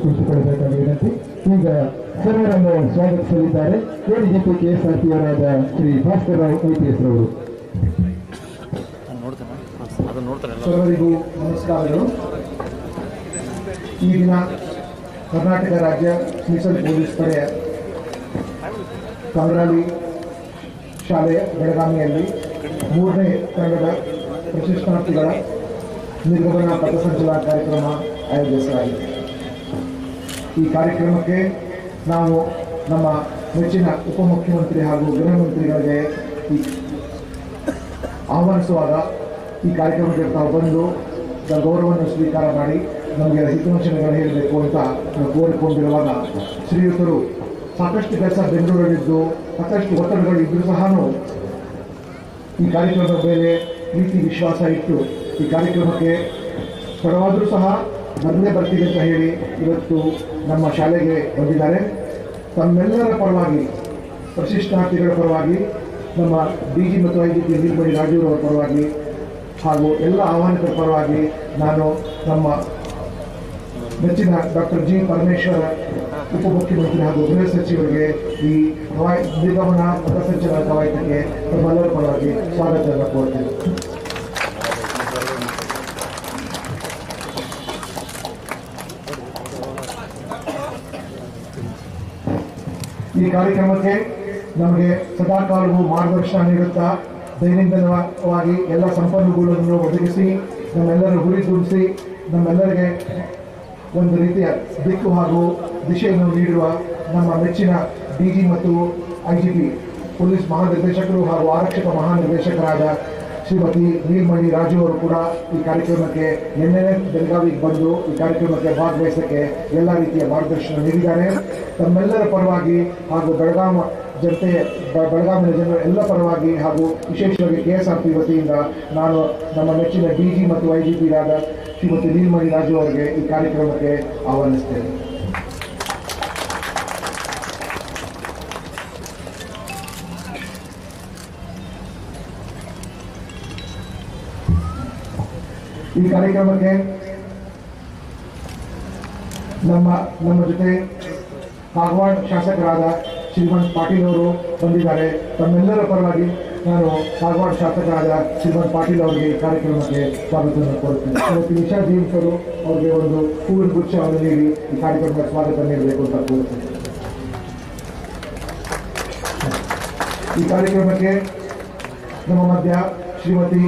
ಕುಳಿತುಕೊಳ್ಳಬೇಕಾಗಿ ವಿನಂತಿ. ಈಗ ಸರ್ವರನ್ನು ಸ್ವಾಗತಿಸಲಿದ್ದಾರೆ ADGP ಕೆಎಸ್ಆರ್ಪಿಯವರಾದ Shri Bhaskar Rao IPS ರವರು. ಸರ್ವರಿಗೂ ನಮಸ್ಕಾರಗಳು. ಈ ದಿನ ಕರ್ನಾಟಕ ರಾಜ್ಯ ಮೀಸಲು ಪೊಲೀಸ್ ಪಡೆಯ ಕಂಗ್ರಾಳಿ ಶಾಲೆ ಬೆಳಗಾವಿಯಲ್ಲಿ 3ನೇ ತಂಡದ ಪ್ರಶಿಕ್ಷಣಾರ್ಥಿಗಳ ನಿರ್ಗಮನ ಪಥಸಂಚಲನ ಕಾರ್ಯಕ್ರಮ ಆಯೋಜಿಸಲಾಗಿದೆ. ಈ ಕಾರ್ಯಕ್ರಮಕ್ಕೆ ನಾವು ನಮ್ಮ ನೆಚ್ಚಿನ ಉಪಮುಖ್ಯಮಂತ್ರಿ ಹಾಗೂ ಗೃಹ ಮಂತ್ರಿಗಳಿಗೆ ಆಹ್ವಾನಿಸುವಾಗ ಈ ಕಾರ್ಯಕ್ರಮಕ್ಕೆ ತಾವು ಬಂದು ಗೌರವವನ್ನು ಸ್ವೀಕಾರ ಮಾಡಿ ನಮಗೆ ಹಿತವಚನಗಳು ಹೇಳಬೇಕು ಅಂತ ನಾವು ಕೋರಿಕೊಂಡಿರುವಾಗ ಶ್ರೀಯುತರು ಸಾಕಷ್ಟು ಕೆಲಸ ಬೆಂಗಳೂರಲ್ಲಿದ್ದು ಸಾಕಷ್ಟು ಒತ್ತಡಗಳು ಇದ್ದರೂ ಸಹ ಈ ಕಾರ್ಯಕ್ರಮದ ಮೇಲೆ ಪ್ರೀತಿ ವಿಶ್ವಾಸ ಇಟ್ಟು ಈ ಕಾರ್ಯಕ್ರಮಕ್ಕೆ ತಡವಾದರೂ ಸಹ ಮೊದಲೇ ಬರ್ತೀವಿ ಅಂತ ಹೇಳಿ ಇವತ್ತು ನಮ್ಮ ಶಾಲೆಗೆ ಬಂದಿದ್ದಾರೆ. ತಮ್ಮೆಲ್ಲರ ಪರವಾಗಿ, ಪ್ರಶಿಕ್ಷಣಾರ್ಥಿಗಳ ಪರವಾಗಿ, ನಮ್ಮ DG ಮತ್ತು IGP ನೀಲಮಣಿ ರಾಜುರವರ ಪರವಾಗಿ ಹಾಗೂ ಎಲ್ಲ ಆಹ್ವಾನಿತರ ಪರವಾಗಿ ನಾನು ನಮ್ಮ ನೆಚ್ಚಿನ ಡಾಕ್ಟರ್ G. ಪರಮೇಶ್ವರ್ ಉಪಮುಖ್ಯಮಂತ್ರಿ ಹಾಗೂ ಗೃಹ ಸಚಿವರಿಗೆ ಈ ನಿರ್ಗಮನ ಪಥಸಂಚಲನ ಕವಾಯತಿಗೆ ತಮ್ಮೆಲ್ಲರ ಪರವಾಗಿ ಸ್ವಾಗತವನ್ನು ಕೋರ್ತೇನೆ. ಈ ಕಾರ್ಯಕ್ರಮಕ್ಕೆ ನಮಗೆ ಸದಾಕಾಲವೂ ಮಾರ್ಗದರ್ಶನ ನೀಡುತ್ತಾ ದೈನಂದಿನವಾಗಿ ಎಲ್ಲ ಸಂಪನ್ಮೂಲಗಳನ್ನು ಒದಗಿಸಿ ನಮ್ಮೆಲ್ಲರ ಹುರಿದುಂಬಿಸಿ ನಮ್ಮೆಲ್ಲರಿಗೆ ಒಂದು ರೀತಿಯ ದಿಕ್ಕು ಹಾಗೂ ದಿಶೆಯನ್ನು ನೀಡುವ ನಮ್ಮ ನೆಚ್ಚಿನ DG ಮತ್ತು IGP ಪೊಲೀಸ್ ಮಹಾನಿರ್ದೇಶಕರು ಹಾಗೂ ಆರಕ್ಷಕ ಮಹಾನಿರ್ದೇಶಕರಾದ ಶ್ರೀಮತಿ ನೀಲಮಣಿ ರಾಜು ಅವರು ಕೂಡ ಈ ಕಾರ್ಯಕ್ರಮಕ್ಕೆ ನಿನ್ನೆ ಬೆಳಗಾವಿಗೆ ಬಂದು ಈ ಕಾರ್ಯಕ್ರಮಕ್ಕೆ ಭಾಗವಹಿಸಕ್ಕೆ ಎಲ್ಲ ರೀತಿಯ ಮಾರ್ಗದರ್ಶನ ನೀಡಿದ್ದಾರೆ. ತಮ್ಮೆಲ್ಲರ ಪರವಾಗಿ ಹಾಗೂ ಬೆಳಗಾವಿನ ಜನರ ಎಲ್ಲ ಪರವಾಗಿ ಹಾಗೂ ವಿಶೇಷವಾಗಿ KSRP ವತಿಯಿಂದ ನಾನು ನಮ್ಮ ನೆಚ್ಚಿನ DG ಮತ್ತು IGP ರಾದ ಶ್ರೀಮತಿ ನೀಲಮಣಿ ರಾಜು ಅವರಿಗೆ ಈ ಕಾರ್ಯಕ್ರಮಕ್ಕೆ ಆಹ್ವಾನಿಸ್ತೇನೆ. ಈ ಕಾರ್ಯಕ್ರಮಕ್ಕೆ ನಮ್ಮ ಜೊತೆ ಕಾಗವಾಡ ಶಾಸಕರಾದ ಶ್ರೀಮಂತ್ ಪಾಟೀಲ್ ಅವರು ಬಂದಿದ್ದಾರೆ. ತಮ್ಮೆಲ್ಲರ ಪರವಾಗಿ ನಾನು ಕಾಗವಾಡ ಶಾಸಕರಾದ ಶ್ರೀಮಂತ್ ಪಾಟೀಲ್ ಅವರಿಗೆ ಈ ಕಾರ್ಯಕ್ರಮಕ್ಕೆ ಸ್ವಾಗತವನ್ನು ಕೋರುತ್ತೇನೆ. ಶ್ರೀಮತಿ ನಿಶಾ ಜೀನ್ಸ್ ಅವರು ಅವರಿಗೆ ಒಂದು ಹೂವಿನ ಗುಚ್ಛವನ್ನು ನೀಡಿ ಈ ಕಾರ್ಯಕ್ರಮಕ್ಕೆ ಸ್ವಾಗತ ನೀಡಬೇಕು ಅಂತ ಕೋರುತ್ತೇನೆ. ಈ ಕಾರ್ಯಕ್ರಮಕ್ಕೆ ನಮ್ಮ ಮಧ್ಯ ಶ್ರೀಮತಿ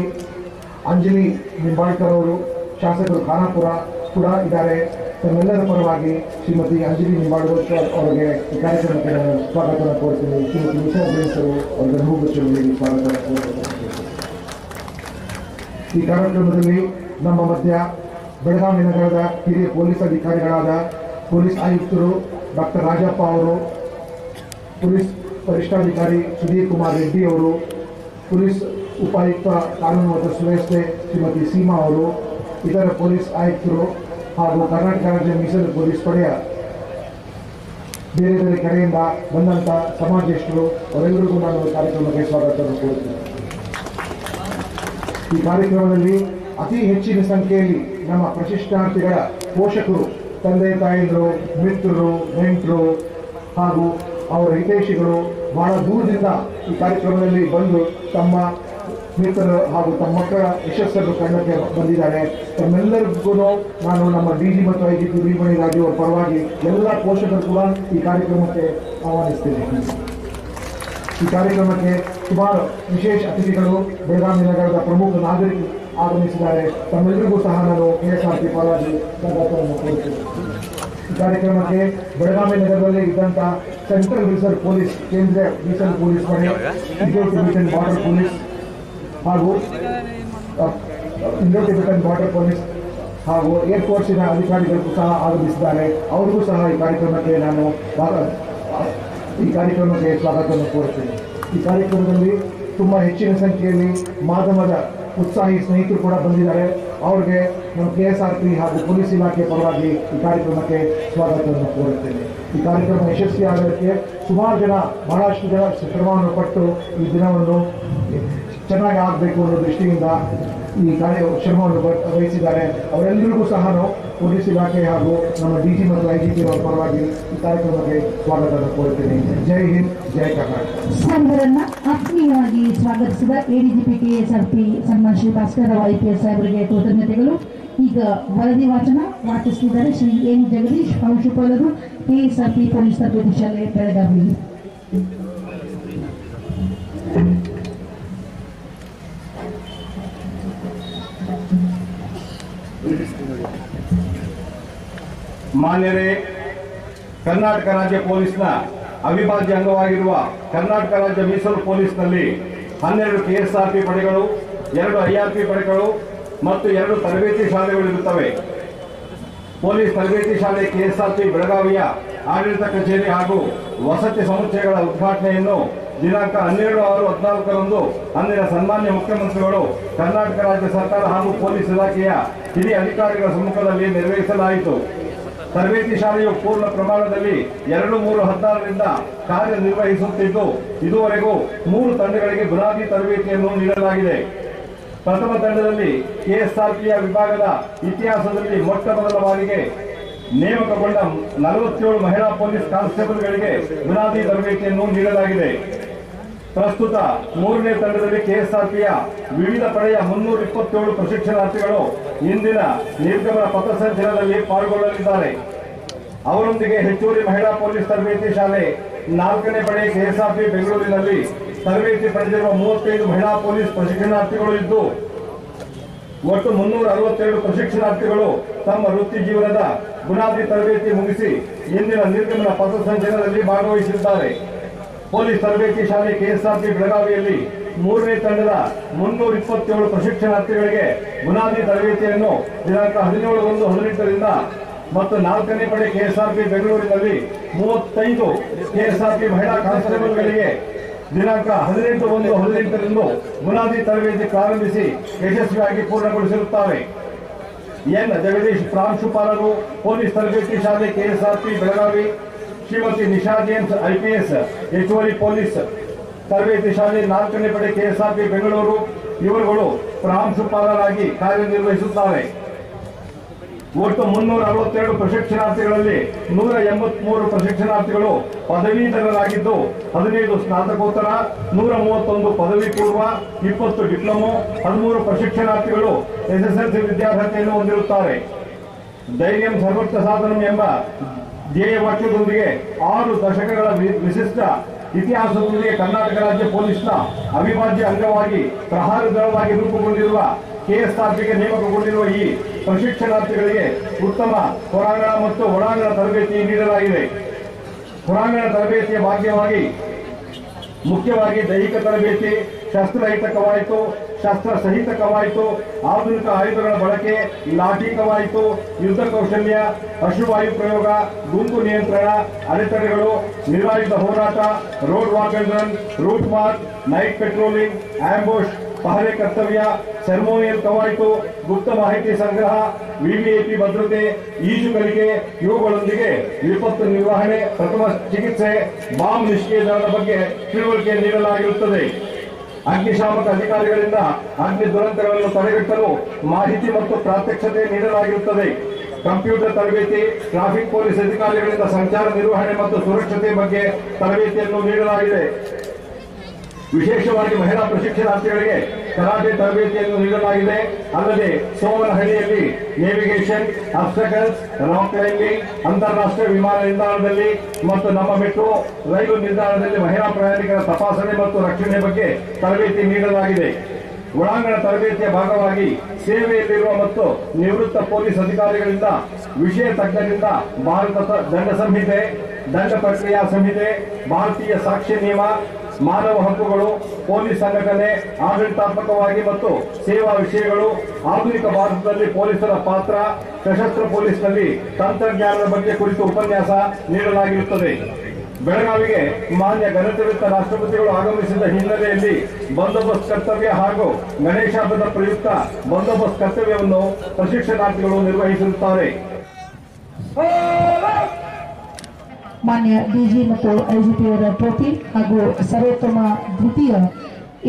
ಅಂಜಲಿ ನಿಂಬಾಳ್ಕರ್ ಅವರು ಶಾಸಕರು ಖಾನಾಪುರ ಕೂಡ ಇದ್ದಾರೆ. ತಮ್ಮೆಲ್ಲರ ಪರವಾಗಿ ಶ್ರೀಮತಿ ಅಂಜಲಿ ನಿಂಬಾಳ್ಕರ್ ಅವರಿಗೆ ಈ ಕಾರ್ಯಕ್ರಮಕ್ಕೆ ನಾನು ಸ್ವಾಗತವನ್ನು ಕೋರುತ್ತೇನೆ. ಶ್ರೀಮತಿ ನಿಶಾ ಜೈನ್ಸ್ ಅವರು ಅವರಿಗೆ ಹೂಗುಚ್ಛವನ್ನು ನೀಡಿ ಸ್ವಾಗತವನ್ನು ಕೋರುತ್ತೇನೆ. ಈ ಕಾರ್ಯಕ್ರಮದಲ್ಲಿ ನಮ್ಮ ಮಧ್ಯ ಬೆಳಗಾವಿ ನಗರದ ಹಿರಿಯ ಪೊಲೀಸ್ ಅಧಿಕಾರಿಗಳಾದ ಪೊಲೀಸ್ ಆಯುಕ್ತರು ಡಾಕ್ಟರ್ ರಾಜಪ್ಪ ಅವರು, ಪೊಲೀಸ್ ವರಿಷ್ಠಾಧಿಕಾರಿ ಸುಧೀರ್ ಕುಮಾರ್ ರೆಡ್ಡಿ ಅವರು, ಪೊಲೀಸ್ ಉಪಾಯುಕ್ತ ಕಾನೂನು ಮತ್ತು ಸುವ್ಯವಸ್ಥೆ ಶ್ರೀಮತಿ ಸೀಮಾ ಅವರು, ಇತರ ಪೊಲೀಸ್ ಆಯುಕ್ತರು ಹಾಗೂ ಕರ್ನಾಟಕ ರಾಜ್ಯ ಮೀಸಲು ಪೊಲೀಸ್ ಪಡೆಯ ಬೇರೆ ಬೇರೆ ಕಡೆಯಿಂದ ಬಂದಂಥ ಸಮಾಜಸ್ಥರು ಅವರೆಲ್ಲರಿಗೂ ನಾನು ಕಾರ್ಯಕ್ರಮಕ್ಕೆ ಸ್ವಾಗತವನ್ನು ಕೋರುತ್ತೇನೆ. ಈ ಕಾರ್ಯಕ್ರಮದಲ್ಲಿ ಅತಿ ಹೆಚ್ಚಿನ ಸಂಖ್ಯೆಯಲ್ಲಿ ನಮ್ಮ ಪ್ರಶಿಕ್ಷಣಾರ್ಥಿಗಳ ಪೋಷಕರು, ತಂದೆ ತಾಯಿಗಳು, ಮಿತ್ರರು, ನೆಂಟರು ಹಾಗೂ ಅವರ ಹಿತೈಷಿಗಳು ಬಹಳ ದೂರದಿಂದ ಈ ಕಾರ್ಯಕ್ರಮದಲ್ಲಿ ಬಂದು ತಮ್ಮ ಮಿತ್ರರು ಹಾಗೂ ತಮ್ಮ ಮಕ್ಕಳ ಯಶಸ್ಸನ್ನು ಕಂಡಕ್ಕೆ ಬಂದಿದ್ದಾರೆ. ತಮ್ಮೆಲ್ಲರಿಗೂ ನಾನು ನಮ್ಮ DG ಮತ್ತು IGP ನೀಲಮಣಿ ರಾಜು ಅವರ ಪರವಾಗಿ ಎಲ್ಲ ಪೋಷಕರು ಕೂಡ ಈ ಕಾರ್ಯಕ್ರಮಕ್ಕೆ ಆಹ್ವಾನಿಸ್ತೇನೆ. ಈ ಕಾರ್ಯಕ್ರಮಕ್ಕೆ ಸುಮಾರು ವಿಶೇಷ ಅತಿಥಿಗಳು ಬೆಳಗಾವಿ ನಗರದ ಪ್ರಮುಖ ನಾಗರಿಕರು ಆಗಮಿಸಿದ್ದಾರೆ. ತಮ್ಮೆಲ್ಲರಿಗೂ ಸಹ ನಾನು KSRP ಪರವಾಗಿ ಸ್ವಾಗತವನ್ನು ಕೋರುತ್ತೇನೆ. ಈ ಕಾರ್ಯಕ್ರಮಕ್ಕೆ ಬೆಳಗಾವಿ ನಗರದಲ್ಲಿ ಇದ್ದಂಥ ಸೆಂಟ್ರಲ್ ರಿಸರ್ವ್ ಪೊಲೀಸ್, ಕೇಂದ್ರೀಯ ಮೀಸಲು ಪೊಲೀಸ್ ಪಡೆ, ಇಂಡೋ ಟಿಬೆಟನ್ ಬಾರ್ಡರ್ ಪೊಲೀಸ್ ಹಾಗೂ ಇಂಡೋ ಟಿಬೆಟನ್ ಬಾರ್ಡರ್ ಪೊಲೀಸ್ ಹಾಗೂ ಏರ್ಫೋರ್ಸಿನ ಅಧಿಕಾರಿಗಳು ಸಹ ಆಗಮಿಸಿದ್ದಾರೆ. ಅವರಿಗೂ ಸಹ ಈ ಕಾರ್ಯಕ್ರಮಕ್ಕೆ ಸ್ವಾಗತವನ್ನು ಕೋರುತ್ತೇನೆ. ಈ ಕಾರ್ಯಕ್ರಮದಲ್ಲಿ ತುಂಬ ಹೆಚ್ಚಿನ ಸಂಖ್ಯೆಯಲ್ಲಿ ಮಾಧ್ಯಮದ ಉತ್ಸಾಹಿ ಸ್ನೇಹಿತರು ಕೂಡ ಬಂದಿದ್ದಾರೆ. ಅವ್ರಿಗೆ ನಮ್ಮ KSRP ಹಾಗೂ ಪೊಲೀಸ್ ಇಲಾಖೆ ಪರವಾಗಿ ಈ ಕಾರ್ಯಕ್ರಮಕ್ಕೆ ಸ್ವಾಗತವನ್ನು ಕೋರುತ್ತೇನೆ. ಈ ಕಾರ್ಯಕ್ರಮ ಯಶಸ್ವಿಯಾಗೋದಕ್ಕೆ ಸುಮಾರು ಜನ, ಬಹಳಷ್ಟು ಜನ ಶ್ರಮವನ್ನು ಪಟ್ಟು ಈ ದಿನವನ್ನು ಚೆನ್ನಾಗಿ ಆಗಬೇಕು ಅನ್ನೋ ದೃಷ್ಟಿಯಿಂದ ಈ ಶ್ರಮವನ್ನು ವಹಿಸಿದ್ದಾರೆ. ಅವರೆಲ್ಲರಿಗೂ ಸಹ ಪೊಲೀಸ್ ಇಲಾಖೆ ಹಾಗೂ ನಮ್ಮ ಡಿಜಿ ಮತ್ತು ಐಜಿಪಿ ಅವರ ಪರವಾಗಿ ಈ ಕಾರ್ಯಕ್ರಮಕ್ಕೆ ಸ್ವಾಗತ ಕೋರುತ್ತೇನೆ. ಜೈ ಹಿಂದ್, ಜೈ ಕರ್ನಾಟಕ. ಸರ್ವರನ್ನ ಆತ್ಮೀಯವಾಗಿ ಸ್ವಾಗತಿಸಿದ ಎಡಿಜಿಪಿ ಕೆಎಸ್ಆರ್ಪಿ ಸನ್ಮಾನ್ ಶ್ರೀ ಭಾಸ್ಕರ್ ರಾವ್ IPS ಸಾಹೇಬರಿಗೆ ಕೃತಜ್ಞತೆಗಳು. ಈಗ ವರದಿ ವಾಚನ ವಾಚಿಸುತ್ತಿದ್ದಾರೆ ಶ್ರೀ ಎನ್ ಜಗದೀಶ್, ಪ್ರಾಂಶುಪಾಲರು, ಕೆಎಸ್ಆರ್ಪಿ ಪೊಲೀಸ್ ತರಬೇತಿ ಶಾಲೆ ಬೆಳಗಾವಿ. ಮಾನ್ಯರೇ, ಕರ್ನಾಟಕ ರಾಜ್ಯ ಪೊಲೀಸ್ನ ಅವಿಭಾಜ್ಯ ಅಂಗವಾಗಿರುವ ಕರ್ನಾಟಕ ರಾಜ್ಯ ಮೀಸಲು ಪೊಲೀಸ್ನಲ್ಲಿ 12 KSRP ಪಡೆಗಳು, 2 IRP ಪಡೆಗಳು ಮತ್ತು 2 ತರಬೇತಿ ಶಾಲೆಗಳಿರುತ್ತವೆ. ಪೊಲೀಸ್ ತರಬೇತಿ ಶಾಲೆ KSRP ಬೆಳಗಾವಿಯ ಆಡಳಿತ ಕಚೇರಿ ಹಾಗೂ ವಸತಿ ಸಮುಚ್ಚಯಗಳ ಉದ್ಘಾಟನೆಯನ್ನು ದಿನಾಂಕ 12/6/14ರಂದು ಅಂದಿನ ಸನ್ಮಾನ್ಯ ಮುಖ್ಯಮಂತ್ರಿಗಳು, ಕರ್ನಾಟಕ ರಾಜ್ಯ ಸರ್ಕಾರ ಹಾಗೂ ಪೊಲೀಸ್ ಇಲಾಖೆಯ ಹಿರಿಯ ಅಧಿಕಾರಿಗಳ ಸಮ್ಮುಖದಲ್ಲಿ ನೆರವೇರಿಸಲಾಯಿತು. ತರಬೇತಿ ಶಾಲೆಯು ಪೂರ್ಣ ಪ್ರಮಾಣದಲ್ಲಿ 2016ರಿಂದ ಕಾರ್ಯನಿರ್ವಹಿಸುತ್ತಿದ್ದು, ಇದುವರೆಗೂ 3 ತಂಡಗಳಿಗೆ ಬುನಾದಿ ತರಬೇತಿಯನ್ನು ನೀಡಲಾಗಿದೆ. ಪ್ರಥಮ ತಂಡದಲ್ಲಿ KSRPಯ ವಿಭಾಗದ ಇತಿಹಾಸದಲ್ಲಿ ಮೊಟ್ಟ ಮೊದಲ ಬಾರಿಗೆ ನೇಮಕಗೊಂಡ 47 ಮಹಿಳಾ ಪೊಲೀಸ್ ಕಾನ್ಸ್ಟೇಬಲ್ಗಳಿಗೆ ಬುನಾದಿ ತರಬೇತಿಯನ್ನು ನೀಡಲಾಗಿದೆ. ಪ್ರಸ್ತುತ 3ನೇ ತಂಡದಲ್ಲಿ KSRPಯ ವಿವಿಧ ಪಡೆಯ 327 ಪ್ರಶಿಕ್ಷಣಾರ್ಥಿಗಳು ಇಂದಿನ ನಿರ್ಗಮನ ಪಥಸಂಚಲನದಲ್ಲಿ ಪಾಲ್ಗೊಳ್ಳಲಿದ್ದಾರೆ. ಅವರೊಂದಿಗೆ ಹೆಚ್ಚುವರಿ ಮಹಿಳಾ ಪೊಲೀಸ್ ತರಬೇತಿ ಶಾಲೆ 4ನೇ ಪಡೆ KSRP ಬೆಂಗಳೂರಿನಲ್ಲಿ ತರಬೇತಿ ಪಡೆದಿರುವ 35 ಮಹಿಳಾ ಪೊಲೀಸ್ ಪ್ರಶಿಕ್ಷಣಾರ್ಥಿಗಳು ಇದ್ದು, ಒಟ್ಟು 362 ಪ್ರಶಿಕ್ಷಣಾರ್ಥಿಗಳು ತಮ್ಮ ವೃತ್ತಿ ಜೀವನದ ಬುನಾದಿ ತರಬೇತಿ ಮುಗಿಸಿ ಇಂದಿನ ನಿರ್ಗಮನ ಪಥಸಂಚಲನದಲ್ಲಿ ಭಾಗವಹಿಸಿದ್ದಾರೆ. ಪೊಲೀಸ್ ತರಬೇತಿ ಶಾಲೆ KSRP ಬೆಳಗಾವಿಯಲ್ಲಿ 3ನೇ ತಂಡದ 327 ಪ್ರಶಿಕ್ಷಣಾರ್ಥಿಗಳಿಗೆ ಬುನಾದಿ ತರಬೇತಿಯನ್ನು ದಿನಾಂಕ 17/1/18ರಿಂದ ಮತ್ತು 4ನೇ ಪಡೆ KSRP ಬೆಂಗಳೂರಿನಲ್ಲಿ 35 KSRP ಮಹಿಳಾ ಕಾನ್ಸ್ಟೇಬಲ್ಗಳಿಗೆ ದಿನಾಂಕ 18/1/18ರಂದು ಬುನಾದಿ ತರಬೇತಿ ಪ್ರಾರಂಭಿಸಿ ಯಶಸ್ವಿಯಾಗಿ ಪೂರ್ಣಗೊಳಿಸಿರುತ್ತಾರೆ. ಎನ್ ಜಗದೀಶ್, ಪ್ರಾಂಶುಪಾಲರು, ಪೊಲೀಸ್ ತರಬೇತಿ ಶಾಲೆ KSRP Belagavi. Shrimati Nisha James, IPS, ಹೆಚ್ಚುವರಿ ಪೊಲೀಸ್ ತರಬೇತಿ ಶಾಲೆ 4ನೇ ಪಡೆ KSRP ಬೆಂಗಳೂರು. ಇವರುಗಳು ಪ್ರಾಂಶುಪಾಲರಾಗಿ ಕಾರ್ಯನಿರ್ವಹಿಸುತ್ತಾರೆ. ಒಟ್ಟು 362 ಪ್ರಶಿಕ್ಷಣಾರ್ಥಿಗಳಲ್ಲಿ 183 ಪ್ರಶಿಕ್ಷಣಾರ್ಥಿಗಳು ಪದವೀಧರರಾಗಿದ್ದು, 15 ಸ್ನಾತಕೋತ್ತರ, 131 ಪದವಿ ಪೂರ್ವ, 20 ಡಿಪ್ಲೊಮೊ, 13 ಪ್ರಶಿಕ್ಷಣಾರ್ಥಿಗಳು SSLC ವಿದ್ಯಾರ್ಹತೆಯನ್ನು ಹೊಂದಿರುತ್ತಾರೆ. ಧೈರ್ಯಂ ಸರ್ವೋಚ್ಚ ಸಾಧನಂ ಎಂಬ ಧ್ಯೇಯ ವಾಕ್ಯದೊಂದಿಗೆ 6 ದಶಕಗಳ ವಿಶಿಷ್ಟ ಇತಿಹಾಸದೊಂದಿಗೆ ಕರ್ನಾಟಕ ರಾಜ್ಯ ಪೊಲೀಸ್ನ ಅವಿಭಾಜ್ಯ ಅಂಗವಾಗಿ ಪ್ರಹಾರ ದಳವಾಗಿ ರೂಪುಗೊಂಡಿರುವ KSRPಗೆ ನೇಮಕಗೊಂಡಿರುವ ಈ ಪ್ರಶಿಕ್ಷಣಾರ್ಥಿಗಳಿಗೆ ಉತ್ತಮ ಹೊರಾಂಗಣ ಮತ್ತು ಒಳಾಂಗಣ ತರಬೇತಿ ನೀಡಲಾಗಿದೆ. ಹೊರಾಂಗಣ ತರಬೇತಿಯ ಭಾಗ್ಯವಾಗಿ ಮುಖ್ಯವಾಗಿ ದೈಹಿಕ ತರಬೇತಿ, ಶಸ್ತ್ರರಹಿತ ಕವಾಯಿತು, ಶಸ್ತ್ರ ಸಹಿತ ಕವಾಯಿತು, ಆಧುನಿಕ ಆಯುಧಗಳ ಬಳಕೆ, ಲಾಠಿ ಕವಾಯಿತು, ಯುದ್ಧ ಕೌಶಲ್ಯ, ಅಶ್ರುವಾಯು ಪ್ರಯೋಗ, ಗುಂಪು ನಿಯಂತ್ರಣ, ಅಡೆತಡೆಗಳು, ನಿರಾಯುಧ ಹೋರಾಟ, road walk and run, route march, night patrolling, ambush, ಪಹರೆ ಕರ್ತವ್ಯ, ಸೆರೆಮೋನಿಯಲ್ ಕವಾಯಿತು, ಗುಪ್ತ ಮಾಹಿತಿ ಸಂಗ್ರಹ, VVIP ಭದ್ರತೆ, ಈಜು ಕಲಿಕೆ, ಇವುಗಳೊಂದಿಗೆ ವಿಪತ್ತು ನಿರ್ವಹಣೆ, ಪ್ರಥಮ ಚಿಕಿತ್ಸೆ, ಬಾಂಬ್ ನಿಷ್ಕ್ರಿಯದ ಬಗ್ಗೆ ತಿಳುವಳಿಕೆ ನೀಡಲಾಗಿರುತ್ತದೆ. ಅಗ್ನಿಶಾಮಕ ಅಧಿಕಾರಿಗಳಿಂದ ಅಗ್ನಿ ದುರಂತಗಳನ್ನು ತಡೆಗಟ್ಟಲು ಮಾಹಿತಿ ಮತ್ತು ಪ್ರಾತ್ಯಕ್ಷತೆ ನೀಡಲಾಗಿರುತ್ತದೆ. ಕಂಪ್ಯೂಟರ್ ತರಬೇತಿ, ಟ್ರಾಫಿಕ್ ಪೊಲೀಸ್ ಅಧಿಕಾರಿಗಳಿಂದ ಸಂಚಾರ ನಿರ್ವಹಣೆ ಮತ್ತು ಸುರಕ್ಷತೆ ಬಗ್ಗೆ ತರಬೇತಿಯನ್ನು ನೀಡಲಾಗಿದೆ. ವಿಶೇಷವಾಗಿ ಮಹಿಳಾ ಪ್ರಶಿಕ್ಷಣಾರ್ಥಿಗಳಿಗೆ ಕರಾಟೆ ತರಬೇತಿಯನ್ನು ನೀಡಲಾಗಿದೆ. ಅಲ್ಲದೆ ಸೋಮನಹಳ್ಳಿಯಲ್ಲಿ ನೇವಿಗೇಷನ್, ಅಬ್ಸ್ಟಕಲ್ಸ್, ರಾಕ್ ಕ್ಲೈಂಬಿಂಗ್, ಅಂತಾರಾಷ್ಟ್ರೀಯ ವಿಮಾನ ನಿಲ್ದಾಣದಲ್ಲಿ ಮತ್ತು ನಮ್ಮ ಮೆಟ್ರೋ ರೈಲು ನಿಲ್ದಾಣದಲ್ಲಿ ಮಹಿಳಾ ಪ್ರಯಾಣಿಕರ ತಪಾಸಣೆ ಮತ್ತು ರಕ್ಷಣೆ ಬಗ್ಗೆ ತರಬೇತಿ ನೀಡಲಾಗಿದೆ. ಒಳಾಂಗಣ ತರಬೇತಿಯ ಭಾಗವಾಗಿ ಸೇವೆಯಲ್ಲಿರುವ ಮತ್ತು ನಿವೃತ್ತ ಪೊಲೀಸ್ ಅಧಿಕಾರಿಗಳಿಂದ, ವಿಷಯ ತಜ್ಞರಿಂದ ಭಾರತ ದಂಡ ಸಂಹಿತೆ, ದಂಡ ಪ್ರಕ್ರಿಯಾ ಸಂಹಿತೆ, ಭಾರತೀಯ ಸಾಕ್ಷ್ಯ ನಿಯಮ, ಮಾನವ ಹಕ್ಕುಗಳು, ಪೊಲೀಸ್ ಸಂಘಟನೆ, ಆಡಳಿತಾತ್ಮಕವಾಗಿ ಮತ್ತು ಸೇವಾ ವಿಷಯಗಳು, ಆಧುನಿಕ ಭಾರತದಲ್ಲಿ ಪೊಲೀಸರ ಪಾತ್ರ, ಸಶಸ್ತ್ರ ಪೊಲೀಸ್ನಲ್ಲಿ ತಂತ್ರಜ್ಞಾನದ ಬಗ್ಗೆ ಕುರಿತು ಉಪನ್ಯಾಸ ನೀಡಲಾಗಿರುತ್ತದೆ. ಬೆಳಗಾವಿಗೆ ಮಾನ್ಯ ಗಣತಿಯುತ ರಾಷ್ಟ್ರಪತಿಗಳು ಆಗಮಿಸಿದ ಹಿನ್ನೆಲೆಯಲ್ಲಿ ಬಂದೋಬಸ್ತ್ ಕರ್ತವ್ಯ ಹಾಗೂ ಗಣೇಶ ಹಬ್ಬದ ಪ್ರಯುಕ್ತ ಬಂದೋಬಸ್ತ್ ಕರ್ತವ್ಯವನ್ನು ಪ್ರಶಿಕ್ಷಣಾರ್ಥಿಗಳು ನಿರ್ವಹಿಸಿರುತ್ತಾರೆ. ಮಾನ್ಯ ಡಿಜಿ ಮತ್ತು ಐಜಿಪಿಯವರ ಟ್ರೋಫಿ ಹಾಗೂ ಸರ್ವೋತ್ತಮ ದ್ವಿತೀಯ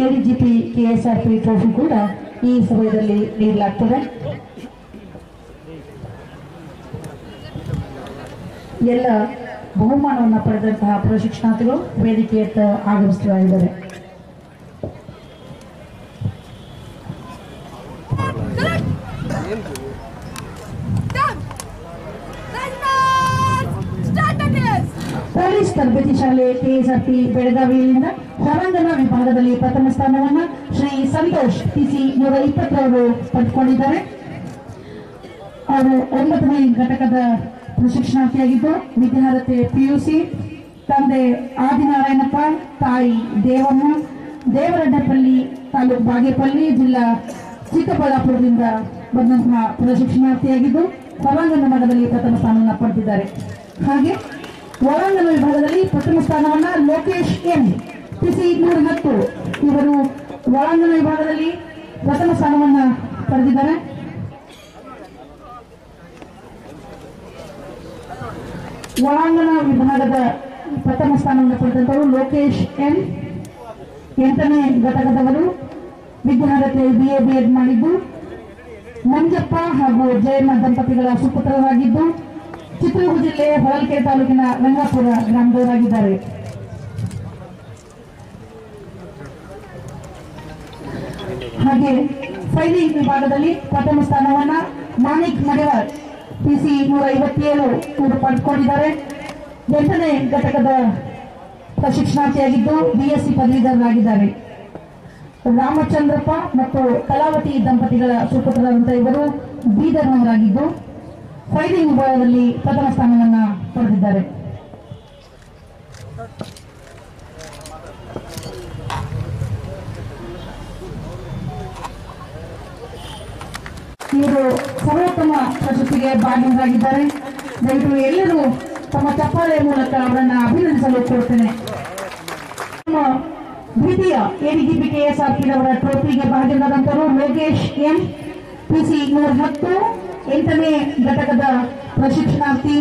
ಎಡಿಜಿಪಿ KSRP ಟ್ರೋಫಿ ಕೂಡ ಈ ಸಮಯದಲ್ಲಿ ನೀಡಲಾಗ್ತದೆ. ಎಲ್ಲ ಬಹುಮಾನವನ್ನು ಪಡೆದಂತಹ ಪ್ರಶಿಕ್ಷಣಾರ್ಥಿಗಳು ವೇದಿಕೆಯತ್ತ ಆಗಮಿಸ್ತಾ ಇದ್ದಾರೆ. ಪೊಲೀಸ್ ತರಬೇತಿ ಶಾಲೆ ಕೆಎಸ್ಆರ್ಪಿ ಬೆಳಗಾವಿಯಿಂದ ಹೊರಾಂಗಣ ವಿಭಾಗದಲ್ಲಿ ಪ್ರಥಮ ಸ್ಥಾನವನ್ನು ಶ್ರೀ ಸಂತೋಷ್ ಟಿಸಿ 120 ಅವರು ಪಡೆದುಕೊಂಡಿದ್ದಾರೆ. ಅವರು 9ನೇ ಘಟಕದ ಪ್ರಶಿಕ್ಷಣಾರ್ಥಿಯಾಗಿದ್ದು ವಿದ್ಯಾರ್ಹತೆ ಪಿಯುಸಿ. ತಂದೆ ಆದಿನಾರಾಯಣಪ್ಪ, ತಾಯಿ ದೇವಮ್ಮ, ದೇವರಡ್ಡಪಲ್ಲಿ, ತಾಲೂಕು ಬಾಗೇಪಲ್ಲಿ, ಜಿಲ್ಲಾ ಚಿಕ್ಕಬಳ್ಳಾಪುರದಿಂದ ಬಂದಂತಹ ಪ್ರಶಿಕ್ಷಣಾರ್ಥಿಯಾಗಿದ್ದು ಹೊರಾಂಗಣ ವಿಭಾಗದಲ್ಲಿ ಪ್ರಥಮ ಸ್ಥಾನವನ್ನು ಪಡೆದಿದ್ದಾರೆ. ಹಾಗೆ ಒಳಾಂಗಣ ವಿಭಾಗದಲ್ಲಿ ಪ್ರಥಮ ಸ್ಥಾನವನ್ನ ಲೋಕೇಶ್ ಎಂ ಟಿಸಿ 110 ಇವರು ಒಳಾಂಗಣ ವಿಭಾಗದಲ್ಲಿ ಪ್ರಥಮ ಸ್ಥಾನವನ್ನ ಪಡೆದಿದ್ದಾರೆ. ಒಳಾಂಗಣ ವಿಭಾಗದ ಪ್ರಥಮ ಸ್ಥಾನವನ್ನು ಪಡೆದಂತವರು ಲೋಕೇಶ್ ಎಂ. 8ನೇ ಘಟಕದವರು ವಿದ್ಯಾರ್ಹತೆ BA BEd ಮಾಡಿದ್ದು ಮಂಜಪ್ಪ ಹಾಗೂ ಜಯಮ್ಮ ದಂಪತಿಗಳ ಸುಪುತ್ರರಾಗಿದ್ದು ಚಿತ್ರದುರ್ಗ ಜಿಲ್ಲೆ ಹೊಳಲ್ಕೆರೆ ತಾಲೂಕಿನ ರಂಗಾಪುರ ಗ್ರಾಮದವರಾಗಿದ್ದಾರೆ. ಹಾಗೆ ಫೈಲಿಂಗ್ ವಿಭಾಗದಲ್ಲಿ ಪ್ರಥಮ ಸ್ಥಾನವನ್ನ ಮಾಣಿಕ್ ಮಡಿವಾರ್ ಟಿಸಿ 157 ಇವರು ಪಡೆದುಕೊಂಡಿದ್ದಾರೆ. 8ನೇ ಘಟಕದ ಪ್ರಶಿಕ್ಷಣಾರ್ಥಿಯಾಗಿದ್ದು BSc ಪದವೀಧರರಾಗಿದ್ದಾರೆ. ರಾಮಚಂದ್ರಪ್ಪ ಮತ್ತು ಕಲಾವತಿ ದಂಪತಿಗಳ ಸುಪುತ್ರರಾದಂತಹ ಇವರು ಬೀದರ್ನವರಾಗಿದ್ದು ಫೈಲಿಂಗ್ ವಿಭಾಗದಲ್ಲಿ ಪ್ರಥಮ ಸ್ಥಾನವನ್ನು ಪಡೆದಿದ್ದಾರೆ. ಇವರು ಸರ್ವೋತ್ತಮ ಪ್ರಶಸ್ತಿಗೆ ಭಾಗಿಯಾಗಿದ್ದಾರೆ. ದಯವಿಟ್ಟು ಎಲ್ಲರೂ ತಮ್ಮ ಚಪ್ಪಾಳೆ ಮೂಲಕ ಅವರನ್ನು ಅಭಿನಂದಿಸಲು ಕೋರುತ್ತೇನೆ. ದ್ವಿತೀಯ ADGP KSRP ಅವರ ಟ್ರೋಫಿಗೆ ಭಾಗಿಯಾದಂತವರು ಲೋಕೇಶ್ ಎಂ ಪಿಸಿ 110 8ನೇ ಘಟಕದ ಪ್ರಶಿಕ್ಷಣಾರ್ಥಿ